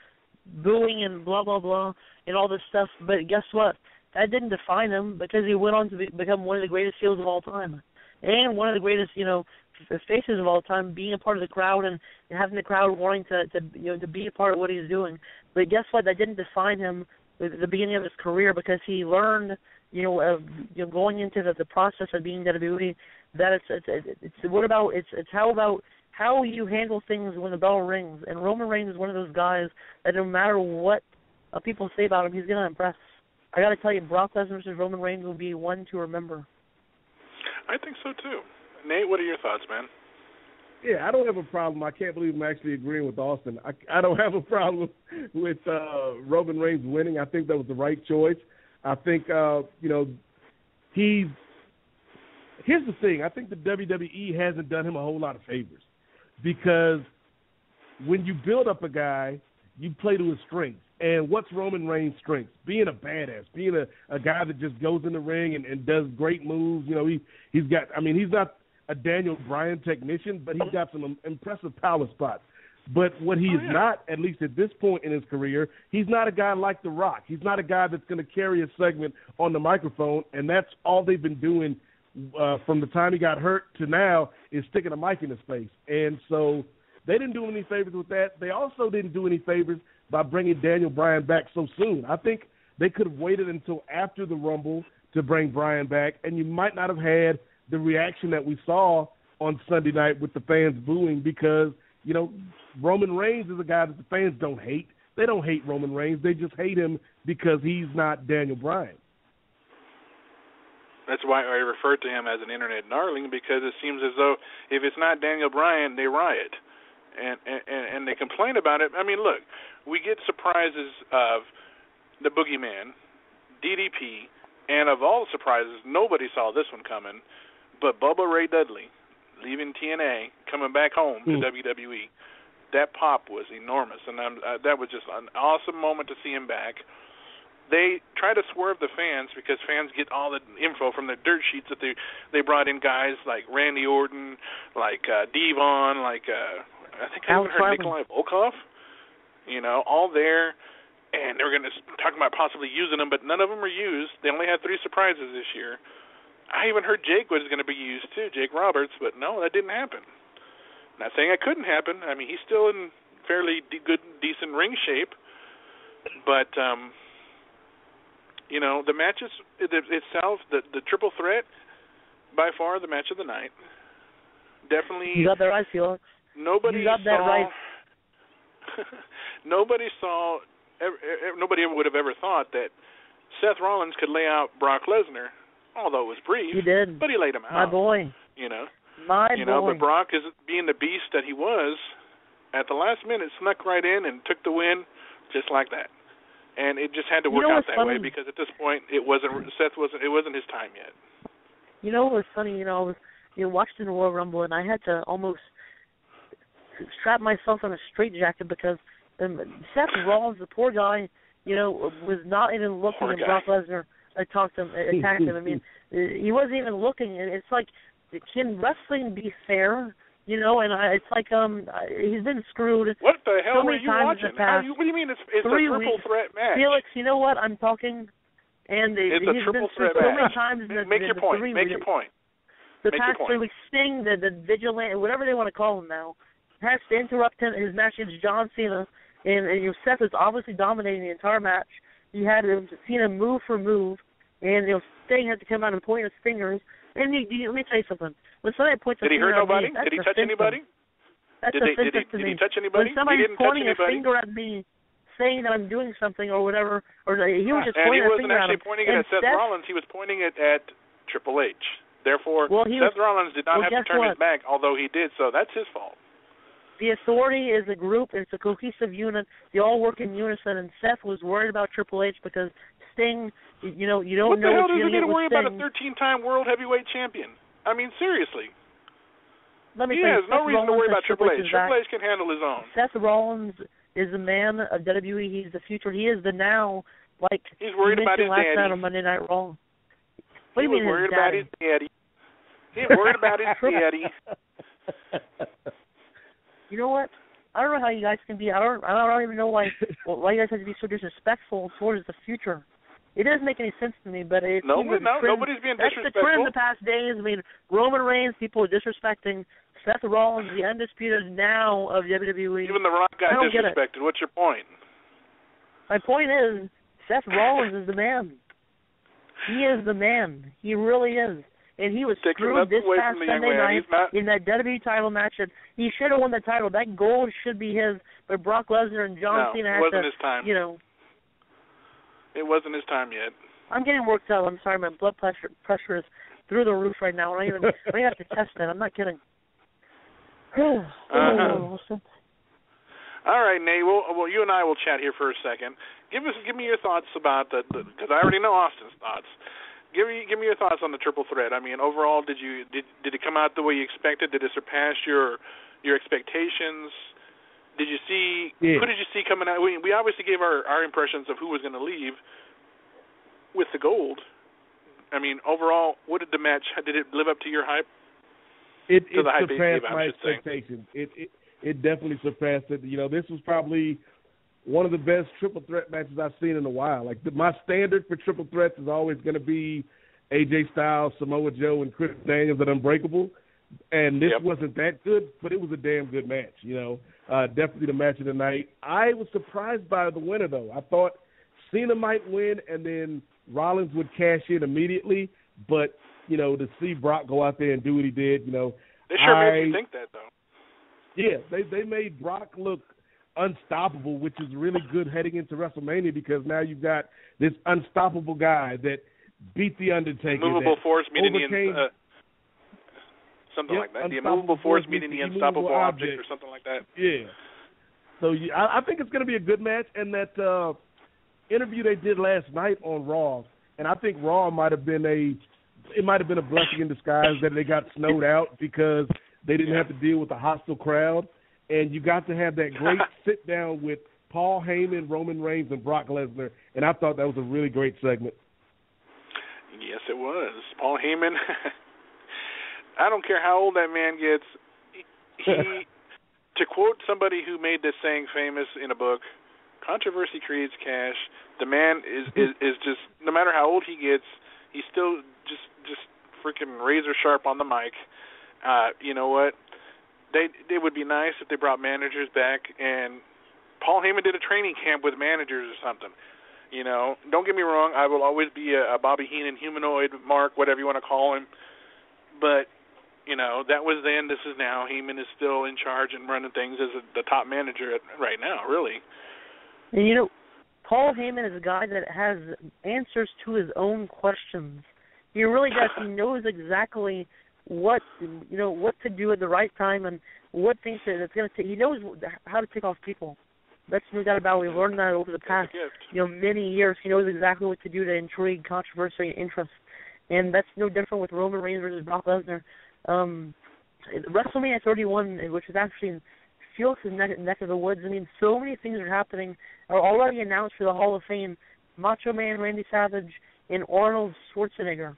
booing and blah, blah, blah, and all this stuff. But guess what? That didn't define him because he went on to become one of the greatest heels of all time. And one of the greatest, faces of all time, being a part of the crowd and having the crowd wanting to be a part of what he's doing. But guess what? That didn't define him at the beginning of his career because he learned, going into the process of being WWE, that it's how you handle things when the bell rings. And Roman Reigns is one of those guys that no matter what people say about him, he's going to impress. I got to tell you, Brock Lesnar versus Roman Reigns will be one to remember. I think so, too. Nate, what are your thoughts, man? Yeah, I don't have a problem. I can't believe I'm actually agreeing with Austin. I don't have a problem with Roman Reigns winning. I think that was the right choice. I think, here's the thing. I think the WWE hasn't done him a whole lot of favors because when you build up a guy, you play to his strengths. And what's Roman Reigns' strengths? Being a badass, being a guy that just goes in the ring and does great moves. He's not a Daniel Bryan technician, but he's got some impressive power spots. But what he is not, at least at this point in his career, he's not a guy like The Rock. He's not a guy that's going to carry a segment on the microphone, and that's all they've been doing from the time he got hurt to now is sticking a mic in his face. And so they didn't do him any favors with that. They also didn't do any favors by bringing Daniel Bryan back so soon. I think they could have waited until after the Rumble to bring Bryan back, and you might not have had the reaction that we saw on Sunday night with the fans booing because, Roman Reigns is a guy that the fans don't hate. They don't hate Roman Reigns. They just hate him because he's not Daniel Bryan. That's why I refer to him as an internet darling, because it seems as though if it's not Daniel Bryan, they riot. And they complain about it. I mean, look, we get surprises of the Boogeyman, DDP, and of all the surprises, nobody saw this one coming, but Bubba Ray Dudley leaving TNA, coming back home to WWE. That pop was enormous, and that was just an awesome moment to see him back. They try to swerve the fans because fans get all the info from the dirt sheets that they brought in guys like Randy Orton, like Devon, like I think I even heard Nikolai Volkov, all there, and they were going to talk about possibly using them, but none of them were used. They only had 3 surprises this year. I even heard Jake was going to be used too, Jake Roberts, but no, that didn't happen. Not saying it couldn't happen. I mean, he's still in fairly good, decent ring shape, but the matches itself, the triple threat, by far the match of the night. definitely. You got that right, Felix. Nobody you got saw. That right. Nobody would have ever thought that Seth Rollins could lay out Brock Lesnar, although it was brief. He did. But he laid him out. My boy. You know. My boy. But Brock, is being the beast that he was, at the last minute snuck right in and took the win, just like that. And it just had to work out that way because at this point it wasn't his time yet. You know what was funny? I was watching the Royal Rumble and I had to almost strap myself in a straitjacket because Seth Rollins, the poor guy, was not even looking at Brock Lesnar. Attacked him. I mean, he wasn't even looking. And it's like, can wrestling be fair? And it's like he's been screwed. What the hell so were many you times watching? What do you mean it's a triple threat match? Felix, you know what? I'm talking, and it's a triple threat so match. many times. Make your point. Make your point. The past 3 weeks, Sting, the vigilante, whatever they want to call him now, has to interrupt his match against John Cena, and Seth is obviously dominating the entire match. You had Cena move for move, and Sting had to come out and point his fingers. And let me tell you something. When somebody points a finger at me, did he touch anybody? That's offensive to me. Did he touch anybody? When somebody's pointing a finger at me, saying that I'm doing something or whatever, or he was just pointing a finger at him. And he wasn't actually pointing it at Seth Rollins. He was pointing it at Triple H. Therefore, Seth Rollins did not have to turn his back, although he did, so that's his fault. The Authority is a group. It's a cohesive unit. They all work in unison, and Seth was worried about Triple H because Sting, you don't know what the hell what does it need to worry Sting. about a 13-time World Heavyweight Champion? I mean, seriously. He has no reason to worry about Triple H. Triple H can handle his own. Seth Rollins is a man of WWE. He's the future. He is the now. Like he's worried about his last daddy. night on Monday Night Raw. What he do you mean worried his about his daddy. He worried about his daddy. You know what? I don't know how you guys can be. I don't even know why you guys have to be so disrespectful towards the future. It doesn't make any sense to me, but it nobody's being disrespectful. That's the trend the past days. I mean, Roman Reigns, people are disrespecting Seth Rollins, the undisputed now of WWE. Even The Rock got disrespected. What's your point? My point is, Seth Rollins is the man. He is the man. He really is. And he was screwed this past Sunday night in that WWE title match. And he should have won the title. That gold should be his. But Brock Lesnar and John Cena had to. It wasn't his time. It wasn't his time yet. I'm getting worked up. I'm sorry. My blood pressure is through the roof right now. I don't even have to test it. I'm not kidding. All right, Nate. Well, you and I will chat here for a second. Give me your thoughts about because I already know Austin's thoughts. Give me your thoughts on the triple threat. I mean, overall, did it come out the way you expected? Did it surpass your expectations? Did you see who did you see coming out? We obviously gave our impressions of who was going to leave with the gold. I mean, overall, what did the match? Did it live up to your hype? It surpassed my expectations. It definitely surpassed it. This was probably one of the best triple threat matches I've seen in a while. Like my standard for triple threats is always going to be AJ Styles, Samoa Joe, and Chris Daniels at Unbreakable. And this wasn't that good, but it was a damn good match. Definitely the match of the night. I was surprised by the winner, though. I thought Cena might win, and then Rollins would cash in immediately. But to see Brock go out there and do what he did, they sure made me think that, though. Yeah, they made Brock look unstoppable, which is really good heading into WrestleMania because now you've got this unstoppable guy that beat the Undertaker. Movable force meeting the something like that. The immovable force meeting the unstoppable object or something like that. Yeah. So I think it's going to be a good match. And that interview they did last night on Raw, and I think Raw might have been a blessing in disguise that they got snowed out because they didn't have to deal with a hostile crowd. And you got to have that great sit down with Paul Heyman, Roman Reigns, and Brock Lesnar. And I thought that was a really great segment. Yes, it was. Paul Heyman. I don't care how old that man gets. He to quote somebody who made this saying famous in a book, controversy creates cash. The man is just, no matter how old he gets, he's still just freaking razor sharp on the mic. You know what? It would be nice if they brought managers back, and Paul Heyman did a training camp with managers or something. Don't get me wrong, I will always be a Bobby Heenan humanoid, Mark, whatever you want to call him. But That was then, this is now. Heyman is still in charge and running things as the top manager right now, really. And, Paul Heyman is a guy that has answers to his own questions. He really does. He knows exactly what to do at the right time and what things that it's going to take. He knows how to pick off people. That's no doubt about it. We've learned that over the past, many years. He knows exactly what to do to intrigue, controversy, and interest. And that's no different with Roman Reigns versus Brock Lesnar. WrestleMania 31, which is actually in Felix's neck of the woods. I mean, so many things are happening, are already announced for the Hall of Fame. Macho Man Randy Savage and Arnold Schwarzenegger.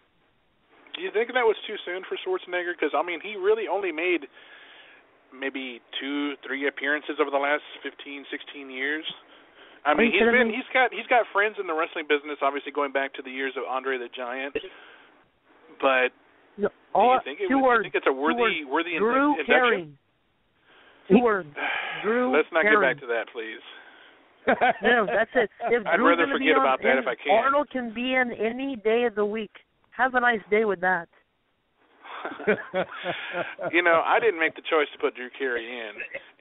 Do you think that was too soon for Schwarzenegger? Because, he really only made maybe 2-3 appearances over the last 15, 16 years. He's got friends in the wrestling business, obviously going back to the years of Andre the Giant. But do you think it's a worthy Drew induction? Carey. 2 words. Drew Let's not Carey. get back to that, please. No, that's it. I'd rather forget about that if I can. Arnold can be in any day of the week. Have a nice day with that. I didn't make the choice to put Drew Carey in.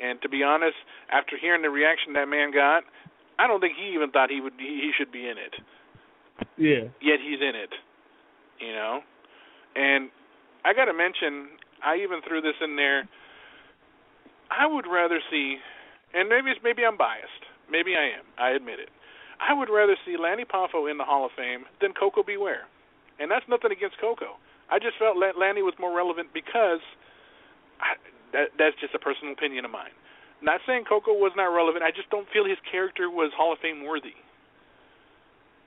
And to be honest, after hearing the reaction that man got, I don't think he even thought he should be in it. Yeah. Yet he's in it. And I got to mention, I even threw this in there, I would rather see, and maybe I'm biased. Maybe I am. I admit it. I would rather see Lanny Poffo in the Hall of Fame than Coco Beware. And that's nothing against Coco. I just felt Lanny was more relevant because that's just a personal opinion of mine. Not saying Coco was not relevant. I just don't feel his character was Hall of Fame worthy.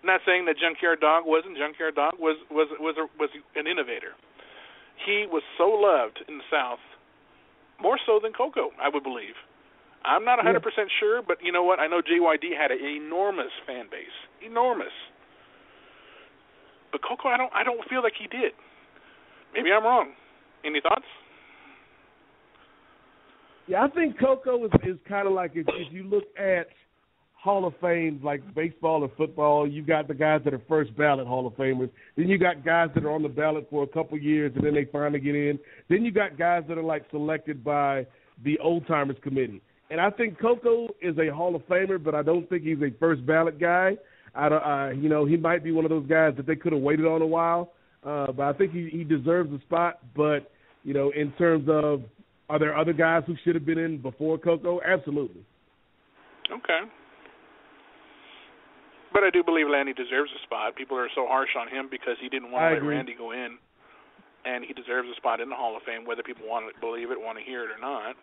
Not saying that Junkyard Dog wasn't. Junkyard Dog was an innovator. He was so loved in the South, more so than Coco, I would believe. I'm not 100% sure, but you know what? I know JYD had an enormous fan base. Enormous. But Coco, I don't feel like he did. Maybe I'm wrong. Any thoughts? Yeah, I think Coco is kind of like if you look at Hall of Fame, like baseball or football, you got the guys that are first ballot Hall of Famers. Then you got guys that are on the ballot for a couple years and then they finally get in. Then you got guys that are like selected by the Old Timers Committee. And I think Coco is a Hall of Famer, but I don't think he's a first ballot guy. He might be one of those guys that they could have waited on a while. But I think he deserves a spot. But, in terms of are there other guys who should have been in before Coco? Absolutely. Okay. But I do believe Lanny deserves a spot. People are so harsh on him because he didn't want to let Randy go in. And he deserves a spot in the Hall of Fame, whether people want to believe it, want to hear it or not.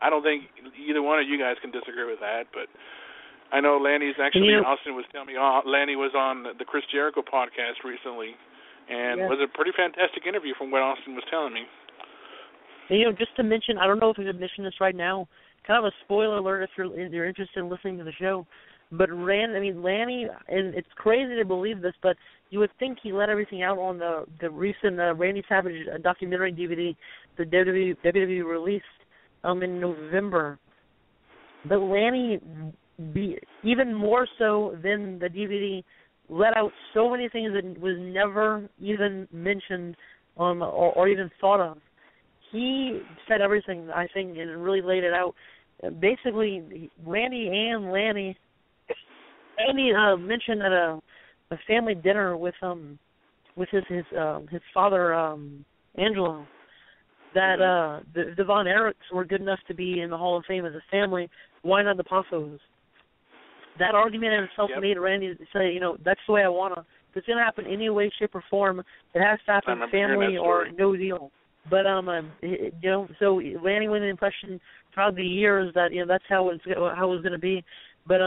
I don't think either one of you guys can disagree with that, but I know Lanny's actually, Austin was telling me, Lanny was on the Chris Jericho podcast recently, and it was a pretty fantastic interview from what Austin was telling me. And, just to mention, I don't know if we should mention this right now, kind of a spoiler alert if you're interested in listening to the show, but Lanny, and it's crazy to believe this, but you would think he let everything out on the recent Randy Savage documentary DVD the WWE released in November. But Lanny, even more so than the DVD, let out so many things that was never even mentioned or even thought of. He said everything, I think, and really laid it out. Basically, Randy and Lanny mentioned at a family dinner with his father, Angelo, that the Von Erichs were good enough to be in the Hall of Fame as a family. Why not the Poffos? That argument in itself made Randy say, that's the way I want to. If it's going to happen any way, shape, or form, it has to happen family or no deal. But so Lanny went in the impression throughout the years that that's how it was going to be. But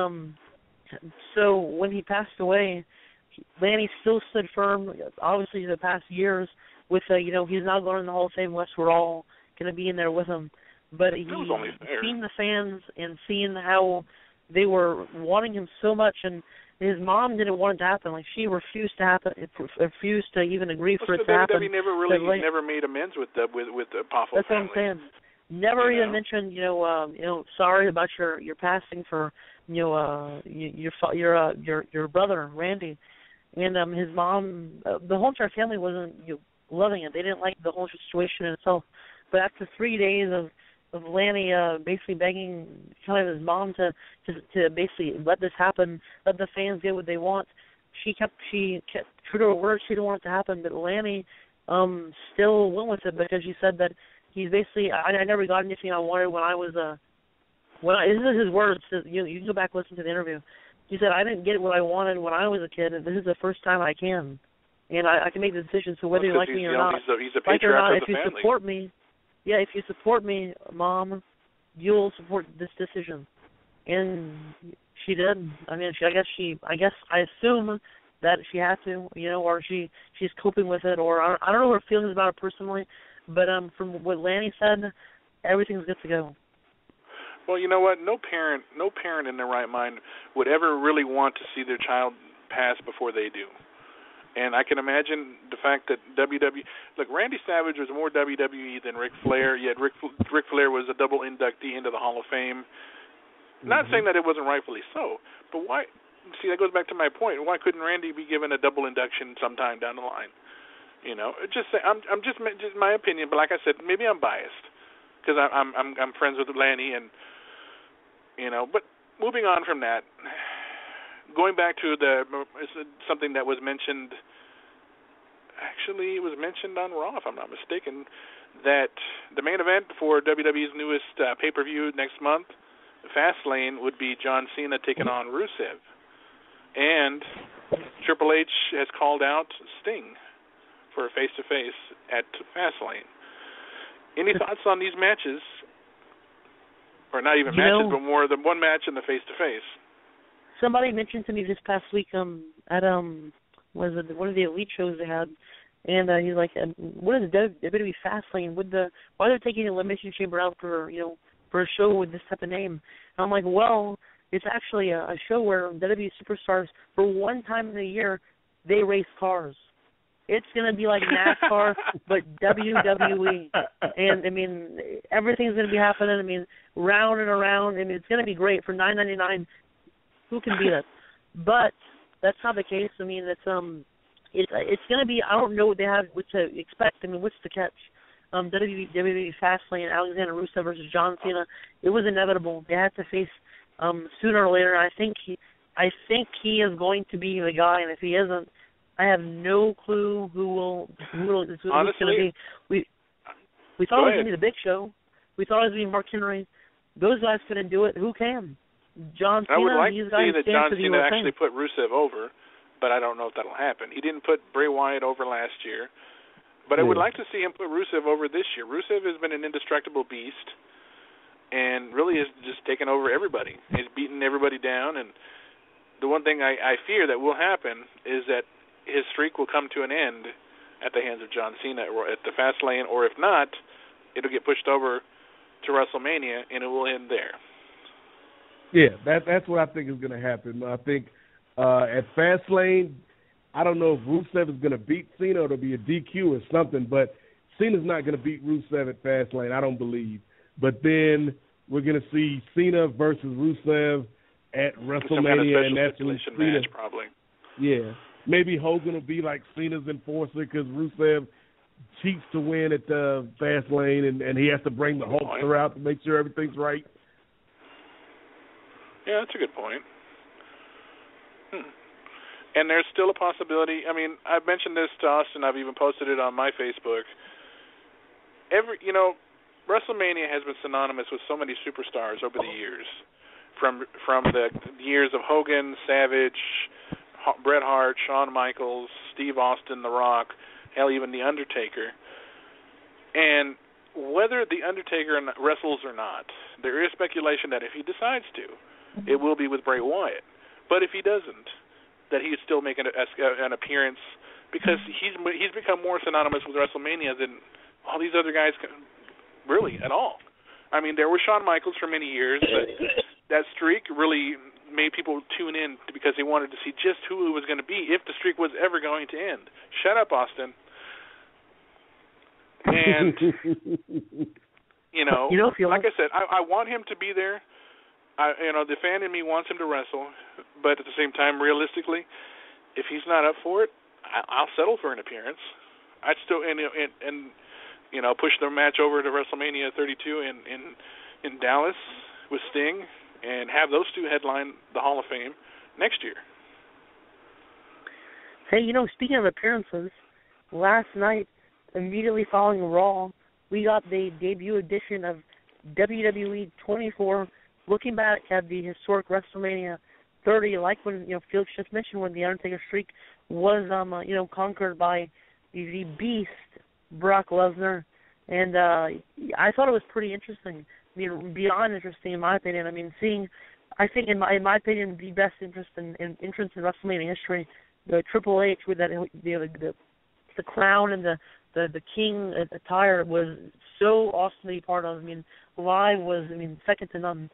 so when he passed away, Lanny still stood firm. Obviously, the past years with he's not going in the Hall of Fame. We're all going to be in there with him. But he's seen the fans and seeing how they were wanting him so much, and his mom didn't want it to happen. Like, she refused to even agree for it to happen. WWE never made amends with the Poffo That's family. what I'm saying. Never even mentioned, sorry about your passing for, your brother Randy, and his mom. The whole entire family loving it. They didn't like the whole situation in itself. But after 3 days of Lanny basically begging kind of his mom to basically let this happen, let the fans get what they want, she kept true to her word. She didn't want it to happen, but Lanny still went with it because she said that he's basically, I never got anything I wanted when I was this is his words. You can go back and listen to the interview. He said, I didn't get what I wanted when I was a kid, and this is the first time I can. And I can make the decision, so whether you like me or not, he's a patriarch of the family. If you support me, if you support me, Mom, you'll support this decision. And she did. I mean, I assume that she had to, or she's coping with it, or I don't know her feelings about it personally, but from what Lanny said, everything's good to go. Well, you know what? No parent in their right mind would ever really want to see their child pass before they do. And I can imagine the fact that look, Randy Savage was more WWE than Ric Flair, yet Ric Flair was a double inductee into the Hall of Fame. Not saying that it wasn't rightfully so, but why? See, that goes back to my point. Why couldn't Randy be given a double induction sometime down the line? I'm just my opinion, but like I said, maybe I'm biased because I'm friends with Lanny, and But moving on from that, going back to something that was mentioned. Actually, it was mentioned on Raw, if I'm not mistaken, that the main event for WWE's newest pay-per-view next month, Fastlane, would be John Cena taking on Rusev. And Triple H has called out Sting for a face-to-face at Fastlane. Any thoughts on these matches? Or not even matches, but more than one match in the face-to-face. Somebody mentioned to me this past week at one of the Elite shows they had, and he's like, what is the WWE Fastlane? Why they're taking the Elimination Chamber out for a show with this type of name? And I'm like, well, it's actually a show where WWE superstars, for one time in a year, they race cars. It's going to be like NASCAR, but WWE. And, I mean, everything's going to be happening. I mean, round and around. I mean, it's going to be great for $9.99. Who can beat it? But that's not the case. I mean, it's going to be, I don't know what to expect. I mean, what's the catch? WWE Fastlane, Alexander Rusev versus John Cena. It was inevitable. They had to face sooner or later. I think he is going to be the guy, and if he isn't, I have no clue who's going to be. We thought it was going to be the Big Show. We thought it was going to be Mark Henry. Those guys couldn't do it. Who can? John Cena. I would like to see that John Cena actually put Rusev over, but I don't know if that'll happen. He didn't put Bray Wyatt over last year, but I would like to see him put Rusev over this year. Rusev has been an indestructible beast and really has just taken over everybody. He's beaten everybody down, and the one thing I fear that will happen is that his streak will come to an end at the hands of John Cena or at the Fastlane, or if not, it'll get pushed over to WrestleMania, and it will end there. Yeah, that's what I think is going to happen. I think at Fastlane, I don't know if Rusev is going to beat Cena or it'll be a DQ or something, but Cena's not going to beat Rusev at Fastlane, I don't believe. But then we're going to see Cena versus Rusev at WrestleMania. Some kind of special and that's stipulation Cena, match, probably. Yeah. Maybe Hogan will be like Cena's enforcer because Rusev cheats to win at the Fastlane, and he has to bring the Hulkster out to make sure everything's right. Yeah, that's a good point. And there's still a possibility. I mean, I've mentioned this to Austin. I've even posted it on my Facebook. WrestleMania has been synonymous with so many superstars over the years, from the years of Hogan, Savage, Bret Hart, Shawn Michaels, Steve Austin, The Rock, hell, even The Undertaker. And whether The Undertaker wrestles or not, there is speculation that if he decides to, it will be with Bray Wyatt. But if he doesn't, that he'd still make an appearance, because he's become more synonymous with WrestleMania than all these other guys really at all. I mean, there was Shawn Michaels for many years, but that streak really made people tune in because they wanted to see just who it was going to be, if the streak was ever going to end. Shut up, Austin. And, like I said, I want him to be there. The fan in me wants him to wrestle, but at the same time, realistically, if he's not up for it, I'll settle for an appearance. I'd still and push the match over to WrestleMania 32 in Dallas with Sting and have those two headline the Hall of Fame next year. Hey, speaking of appearances, last night, immediately following Raw, we got the debut edition of WWE 24, looking back at the historic WrestleMania 30, like when, Felix just mentioned, when the Undertaker streak was, conquered by the Beast, Brock Lesnar. And I thought it was pretty interesting. I mean, beyond interesting, in my opinion. I mean, I think, in my opinion, the best entrance in WrestleMania history, the Triple H with that, the crown and the king attire was so awesome to be part of. I mean, live was, second to none.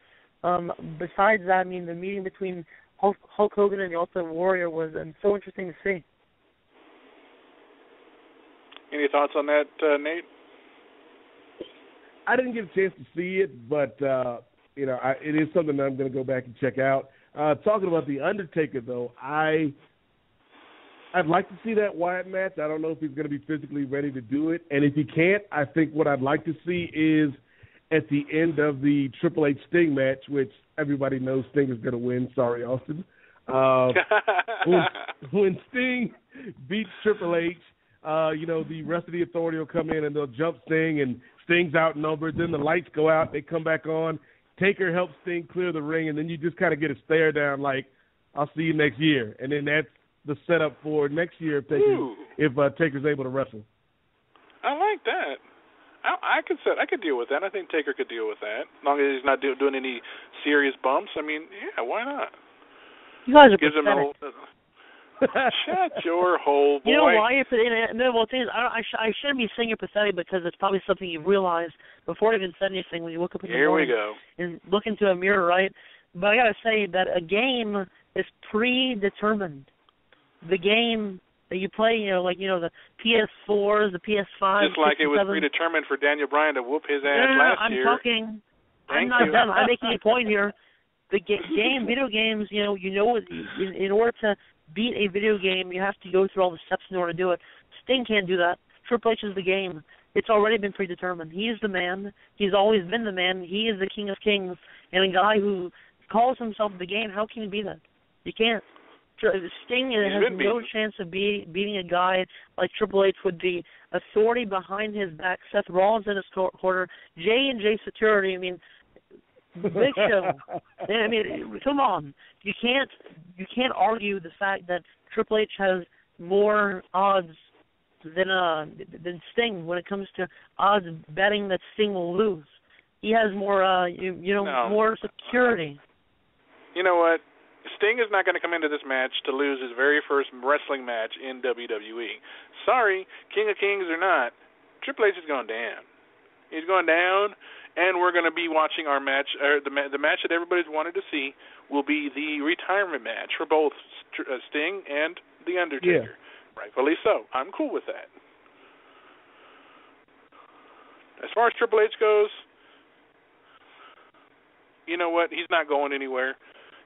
Besides that, the meeting between Hulk Hogan and the Ultimate Warrior was so interesting to see. Any thoughts on that, Nate? I didn't get a chance to see it, but it is something that I'm going to go back and check out. Talking about the Undertaker, though, I'd like to see that Wyatt match. I don't know if he's going to be physically ready to do it, and if he can't, I think what I'd like to see is at the end of the Triple H Sting match, which everybody knows Sting is going to win. Sorry, Austin. When Sting beats Triple H, the rest of the Authority will come in and they'll jump Sting, and Sting's outnumbered. Then the lights go out, they come back on. Taker helps Sting clear the ring, and then you just kind of get a stare down like, I'll see you next year. And then that's the setup for next year if Taker's able to wrestle. I like that. I could deal with that. I think Taker could deal with that, as long as he's not doing any serious bumps. I mean, yeah, why not? You guys are Gives pathetic. Shut your hole, boy. You know why you're pathetic? No, well, thing is, I shouldn't be saying you're pathetic because it's probably something you realized before you even said anything when you woke up in the morning. Here we go. And look into a mirror, right? But I got to say that a game is predetermined. The game that you play, the PS4s, the PS5s. Just like it was predetermined for Daniel Bryan to whoop his ass last year. I'm not done. I'm making a point here. The video games, in order to beat a video game, you have to go through all the steps in order to do it. Sting can't do that. Triple H is the game. It's already been predetermined. He is the man. He's always been the man. He is the king of kings. And a guy who calls himself the game, how can you be that? You can't. Sting has no chance of beating a guy like Triple H with the authority behind his back, Seth Rollins in his corner, J&J security. I mean, Big Show. I mean, come on. You can't argue the fact that Triple H has more odds than Sting when it comes to odds betting that Sting will lose. He has more more security. You know what? Sting is not going to come into this match to lose his very first wrestling match in WWE. Sorry, King of Kings or not, Triple H is going down. He's going down, and we're going to be watching our match. The match that everybody's wanted to see will be the retirement match for both Sting and The Undertaker. Yeah. Rightfully so. I'm cool with that. As far as Triple H goes, you know what? He's not going anywhere.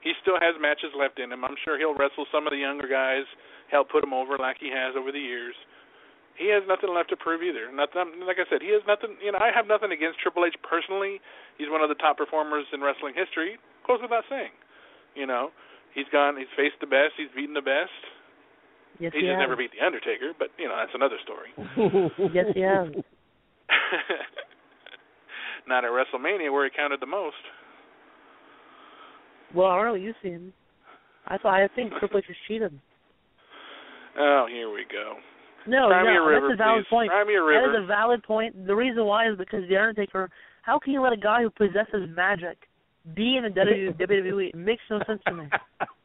He still has matches left in him. I'm sure he'll wrestle some of the younger guys, help put him over like he has over the years. He has nothing left to prove either. Nothing, like I said, he has nothing. I have nothing against Triple H personally. He's one of the top performers in wrestling history. Goes without saying. He's faced the best. He's beaten the best. Yes, he just never beat the Undertaker, but that's another story. Yes, he has. Not at WrestleMania where he counted the most. Well, I don't know. You see him. I think Triple H is cheated. Oh, here we go. No, that's a valid point. Cry me a river. That is a valid point. The reason why is because The Undertaker, how can you let a guy who possesses magic be in the WWE? It makes no sense to me.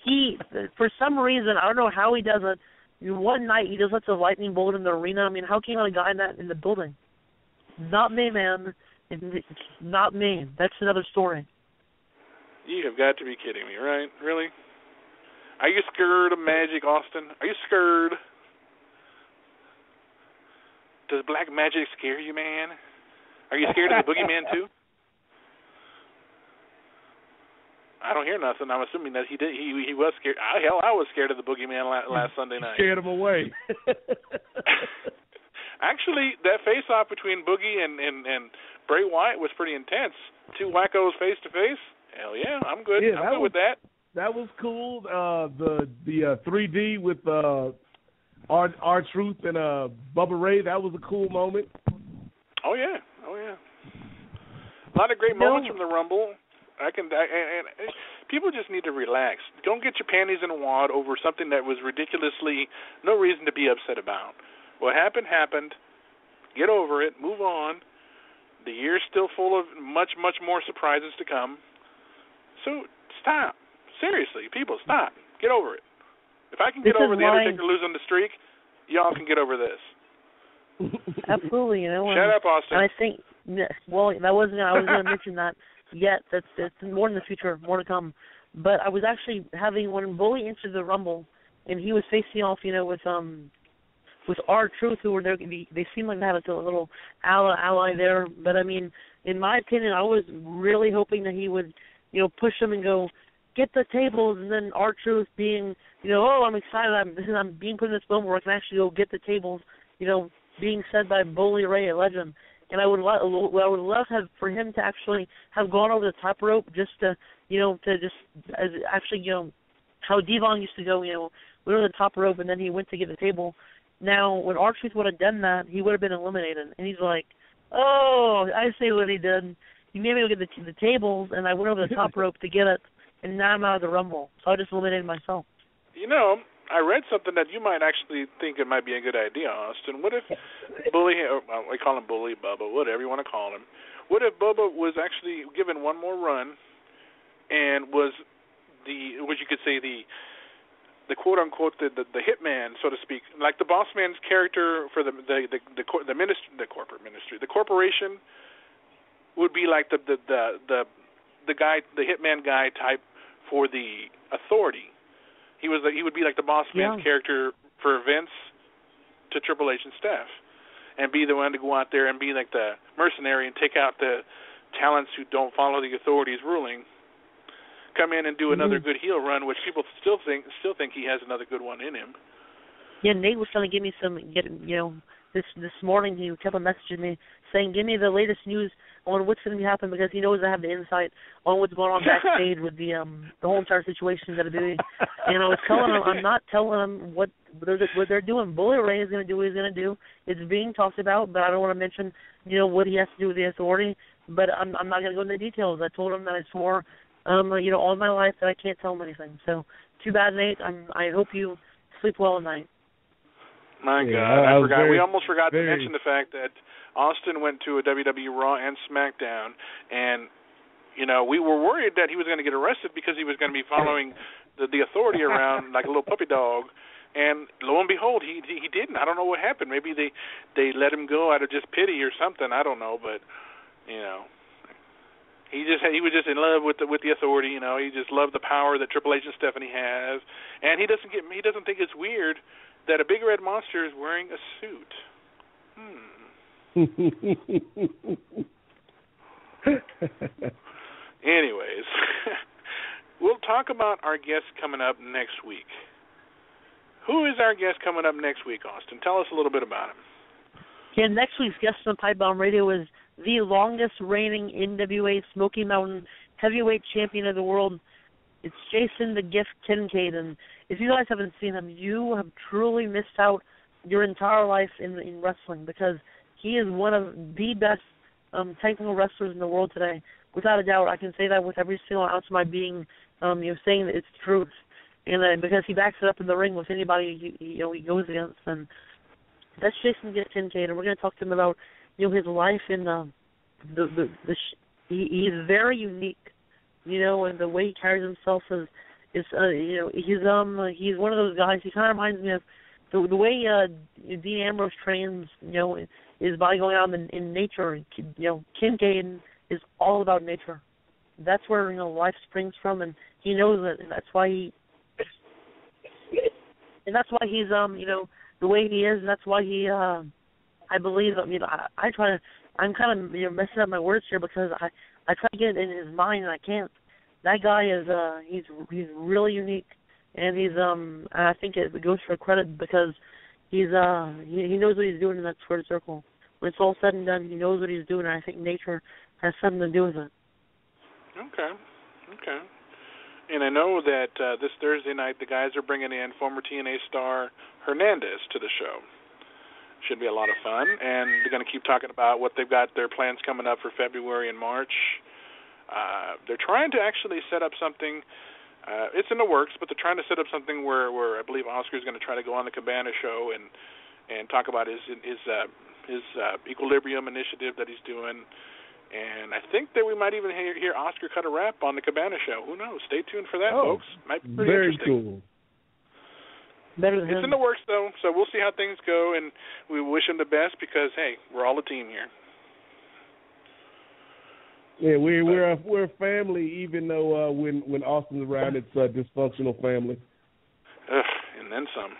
He, for some reason, I don't know how he does it. One night he just lets a lightning bolt in the arena. I mean, how can you let a guy in the building? Not me, man. It's not me. That's another story. You have got to be kidding me, right? Really? Are you scared of magic, Austin? Are you scared? Does black magic scare you, man? Are you scared of the boogeyman, too? I don't hear nothing. I'm assuming that he did. He was scared. I was scared of the boogeyman last Sunday night. Scared him away. Actually, that face-off between Boogie and Bray Wyatt was pretty intense. Two wackos face-to-face. Hell yeah, I'm good. Yeah, I'm good with that. That was cool. The 3D with R-Truth and Bubba Ray, that was a cool moment. Oh yeah. A lot of great moments from the Rumble. And people just need to relax. Don't get your panties in a wad over something that was ridiculously no reason to be upset about. What happened happened. Get over it. Move on. The year's still full of much, much more surprises to come. So stop. Seriously, people, stop. Get over it. If I can get over the Undertaker losing the streak, y'all can get over this. Absolutely, Shut up, Austin. And I think, I was going to mention that yet. That's more in the future, more to come. But I was actually when Bully entered the Rumble, and he was facing off, with R-Truth, who were there. They seemed like they had a little ally there. But I mean, in my opinion, I was really hoping that he would, push him and go, get the tables, and then R-Truth being, I'm excited, I'm being put in this moment where I can actually go get the tables, being said by Bully Ray, a legend. And I would love for him to actually have gone over the top rope just to, how Devon used to go, went over the top rope and then he went to get the table. Now, when R-Truth would have done that, he would have been eliminated. And he's like, oh, I see what he did. He made me go get the tables, and I went over the top rope to get it, and now I'm out of the Rumble. So I just eliminated myself. I read something that you might actually think it might be a good idea, Austin. What if Bully, I call him Bully, Bubba, whatever you want to call him. What if Bubba was actually given one more run and was what you could say, the quote-unquote, the hitman, so to speak, like the boss man's character for the corporate ministry. The corporation would be like the guy, the hitman guy type for the authority. He would be like the boss man's character for Vince to Triple H and Steph, and be the one to go out there and be like the mercenary and take out the talents who don't follow the authority's ruling. Come in and do another good heel run, which people still think he has another good one in him. Yeah, Nate was trying to give me this morning he kept on messaging me saying, give me the latest news on what's going to happen because he knows I have the insight on what's going on backstage with the whole entire situation at WWE. And I was telling him, I'm not telling him what they're doing. Bully Ray is going to do what he's going to do. It's being talked about, but I don't want to mention, what he has to do with the authority. But I'm not going to go into the details. I told him that it's for all my life that I can't tell him anything. So, too bad, Nate. I hope you sleep well at night. My God, I forgot. We almost forgot to mention the fact that Austin went to a WWE Raw and SmackDown, and we were worried that he was going to get arrested because he was going to be following the authority around like a little puppy dog. And lo and behold, he didn't. I don't know what happened. Maybe they let him go out of just pity or something. I don't know, but he was just in love with the authority. He just loved the power that Triple H and Stephanie have, and he doesn't think it's weird that a big red monster is wearing a suit. Anyways, we'll talk about our guest coming up next week. Who is our guest coming up next week, Austin? Tell us a little bit about him. Yeah, next week's guest on Pipebombm Radio is the longest reigning NWA Smoky Mountain heavyweight champion of the world. It's Jason the Gift Kincaid, and if you guys haven't seen him, you have truly missed out your entire life in wrestling because he is one of the best technical wrestlers in the world today. Without a doubt, I can say that with every single ounce of my being, saying that it's the truth. And because he backs it up in the ring with anybody he goes against, and that's Jason Gift Kincaid, and we're going to talk to him about his life and he's very unique, and the way he carries himself is he's one of those guys. He kind of reminds me of the way Dean Ambrose trains, is by going out in nature. Kincaid is all about nature. That's where life springs from, and he knows it, and that's why he's the way he is. And that's why he I believe. I'm kind of messing up my words here because I try to get it in his mind and I can't. That guy is he's really unique, and he's I think it goes for credit because he knows what he's doing in that squared circle. When it's all said and done, he knows what he's doing, and I think nature has something to do with it. Okay. And I know that this Thursday night the guys are bringing in former TNA star Hernandez to the show. Should be a lot of fun, and they're going to keep talking about what they've got, their plans coming up for February and March. They're trying to actually set up something. It's in the works, but they're trying to set up something where I believe Oscar's going to try to go on the Cabana show and talk about his Equilibrium initiative that he's doing. And I think that we might even hear Oscar cut a rap on the Cabana show. Who knows? Stay tuned for that, folks. Might be pretty very interesting. Cool. Better than it's him. in the works, though, so we'll see how things go, and we wish him the best because, hey, we're all a team here. Yeah, we're a family, even though when Austin's around, it's a dysfunctional family. And then some.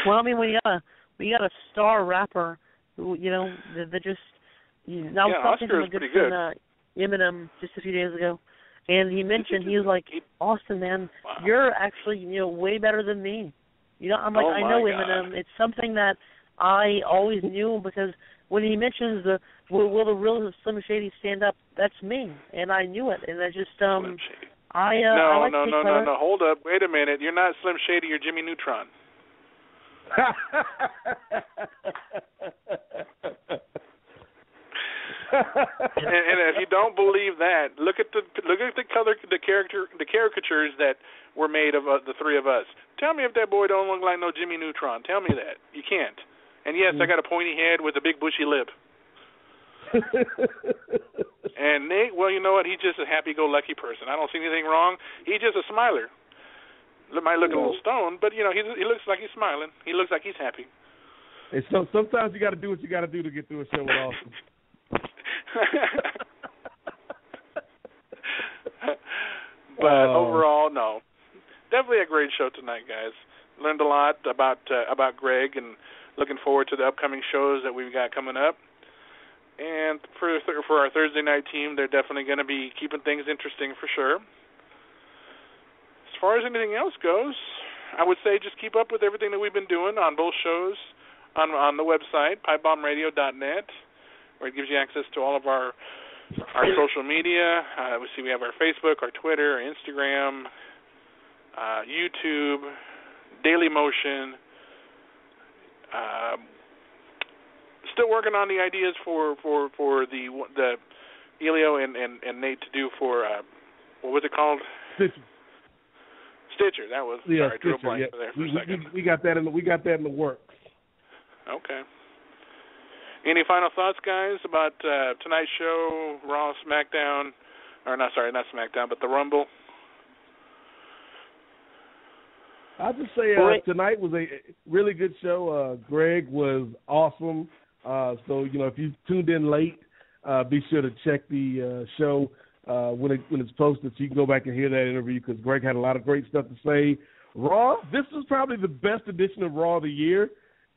Well, I mean, we got a star rapper who, that just. I was talking to a good friend, Eminem, just a few days ago, and he mentioned, he was like, Austin, man, you're actually, way better than me. I'm like, I know Eminem. It's something that I always knew, because when he mentions will the real Slim Shady stand up, that's me, and I knew it, and I just No, hold up, wait a minute, you're not Slim Shady, you're Jimmy Neutron. and if you don't believe that, look at the caricatures that were made of the three of us. Tell me if that boy don't look like no Jimmy Neutron. Tell me that. You can't. And yes, I got a pointy head with a big bushy lip. And Nate, well, you know what? He's just a happy-go-lucky person. I don't see anything wrong. He's just a smiler. Might look a little stoned, but he looks like he's smiling. He looks like he's happy. And so sometimes you got to do what you got to do to get through a show with Austin. But overall, no. Definitely a great show tonight, guys. Learned a lot about Greg, and looking forward to the upcoming shows that we've got coming up. And for our Thursday night team, they're definitely going to be keeping things interesting for sure. As far as anything else goes, I would say just keep up with everything that we've been doing on both shows on the website, pipebombmradio.net, where it gives you access to all of our social media. We have our Facebook, our Twitter, our Instagram, YouTube, Daily Motion. Still working on the ideas for the Elio and Nate to do for what was it called? Stitcher. That was sorry, Stitcher. Drew a blank there for a second. We got that in the works. Okay. Any final thoughts, guys, about tonight's show, Raw, SmackDown, or not SmackDown, but the Rumble? I'll just say tonight was a really good show. Greg was awesome. So if you tuned in late, be sure to check the show when it's posted, so you can go back and hear that interview, because Greg had a lot of great stuff to say. Raw, this was probably the best edition of Raw of the year,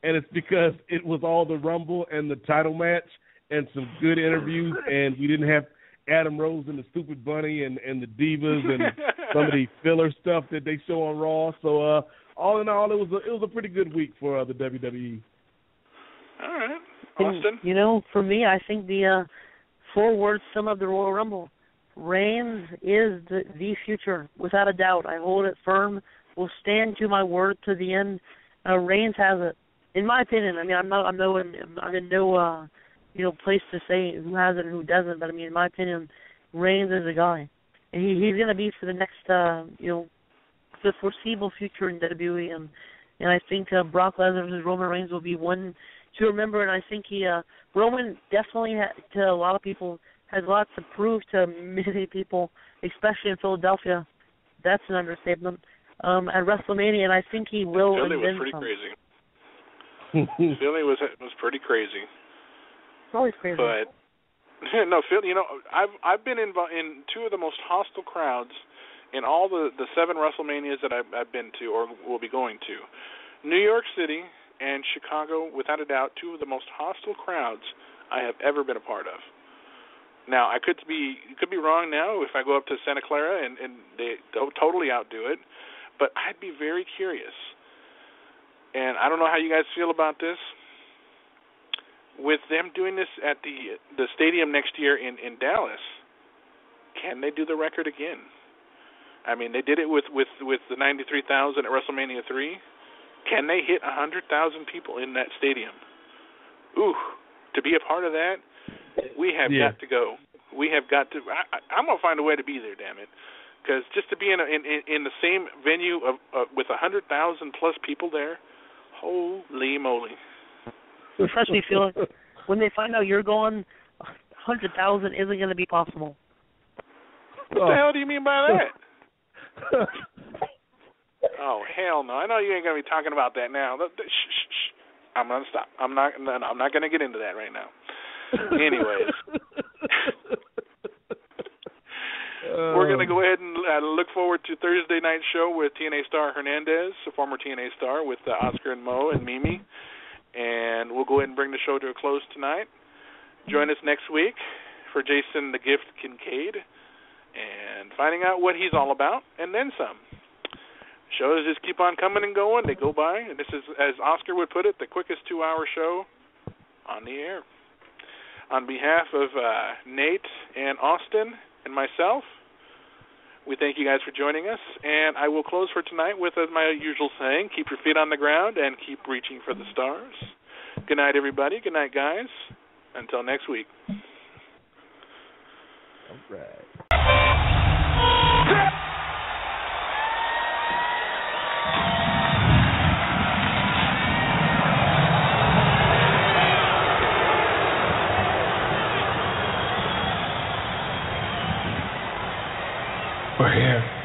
and it's because it was all the Rumble and the title match and some good interviews, and we didn't have Adam Rose and the Stupid Bunny and the Divas and some of the filler stuff that they show on Raw. So all in all, it was a pretty good week for the WWE. All right, Austin. And, for me, I think the 4 words sum up the Royal Rumble. Reigns is the future, without a doubt. I hold it firm. Will stand to my word to the end. Reigns has it, in my opinion. I mean, I'm in no place to say who has it and who doesn't. But I mean, in my opinion, Reigns is the guy, and he's going to be for the next the foreseeable future in WWE. And I think Brock Lesnar versus Roman Reigns will be one to remember. And I think Roman definitely to a lot of people has lots to prove to many people, especially in Philadelphia. That's an understatement. At WrestleMania, and I think he will. Philly was pretty crazy. Philly was pretty crazy. It's always crazy. But no, Philly. I've been in 2 of the most hostile crowds in all the 7 WrestleManias that I've been to or will be going to. New York City and Chicago, without a doubt, 2 of the most hostile crowds I have ever been a part of. Now, I could be wrong now if I go up to Santa Clara and they totally outdo it, but I'd be very curious And I don't know how you guys feel about this. With them doing this at the stadium next year in Dallas, can they do the record again? I mean, they did it with the 93,000 at WrestleMania 3. Can they hit 100,000 people in that stadium? Ooh, to be a part of that, we have got to go. We have got to. I'm gonna find a way to be there. Damn it, because just to be in the same venue with 100,000 plus people there, holy moly! Especially feel when they find out you're going, 100,000 isn't going to be possible. What the hell do you mean by that? Oh hell no! I know you ain't gonna be talking about that now. Shh. I'm gonna stop. I'm not gonna get into that right now. Anyways, we're gonna go ahead and look forward to Thursday night show with TNA star Hernandez, a former TNA star, with Oscar and Mo and Mimi, and we'll go ahead and bring the show to a close tonight. Join us next week for Jason the Gift Kincaid and finding out what he's all about, and then some. Shows just keep on coming and going. They go by. And this is, as Oscar would put it, the quickest 2-hour show on the air. On behalf of Nate and Austin and myself, we thank you guys for joining us. And I will close for tonight with my usual saying, keep your feet on the ground and keep reaching for the stars. Good night, everybody. Good night, guys. Until next week. All right. We're here.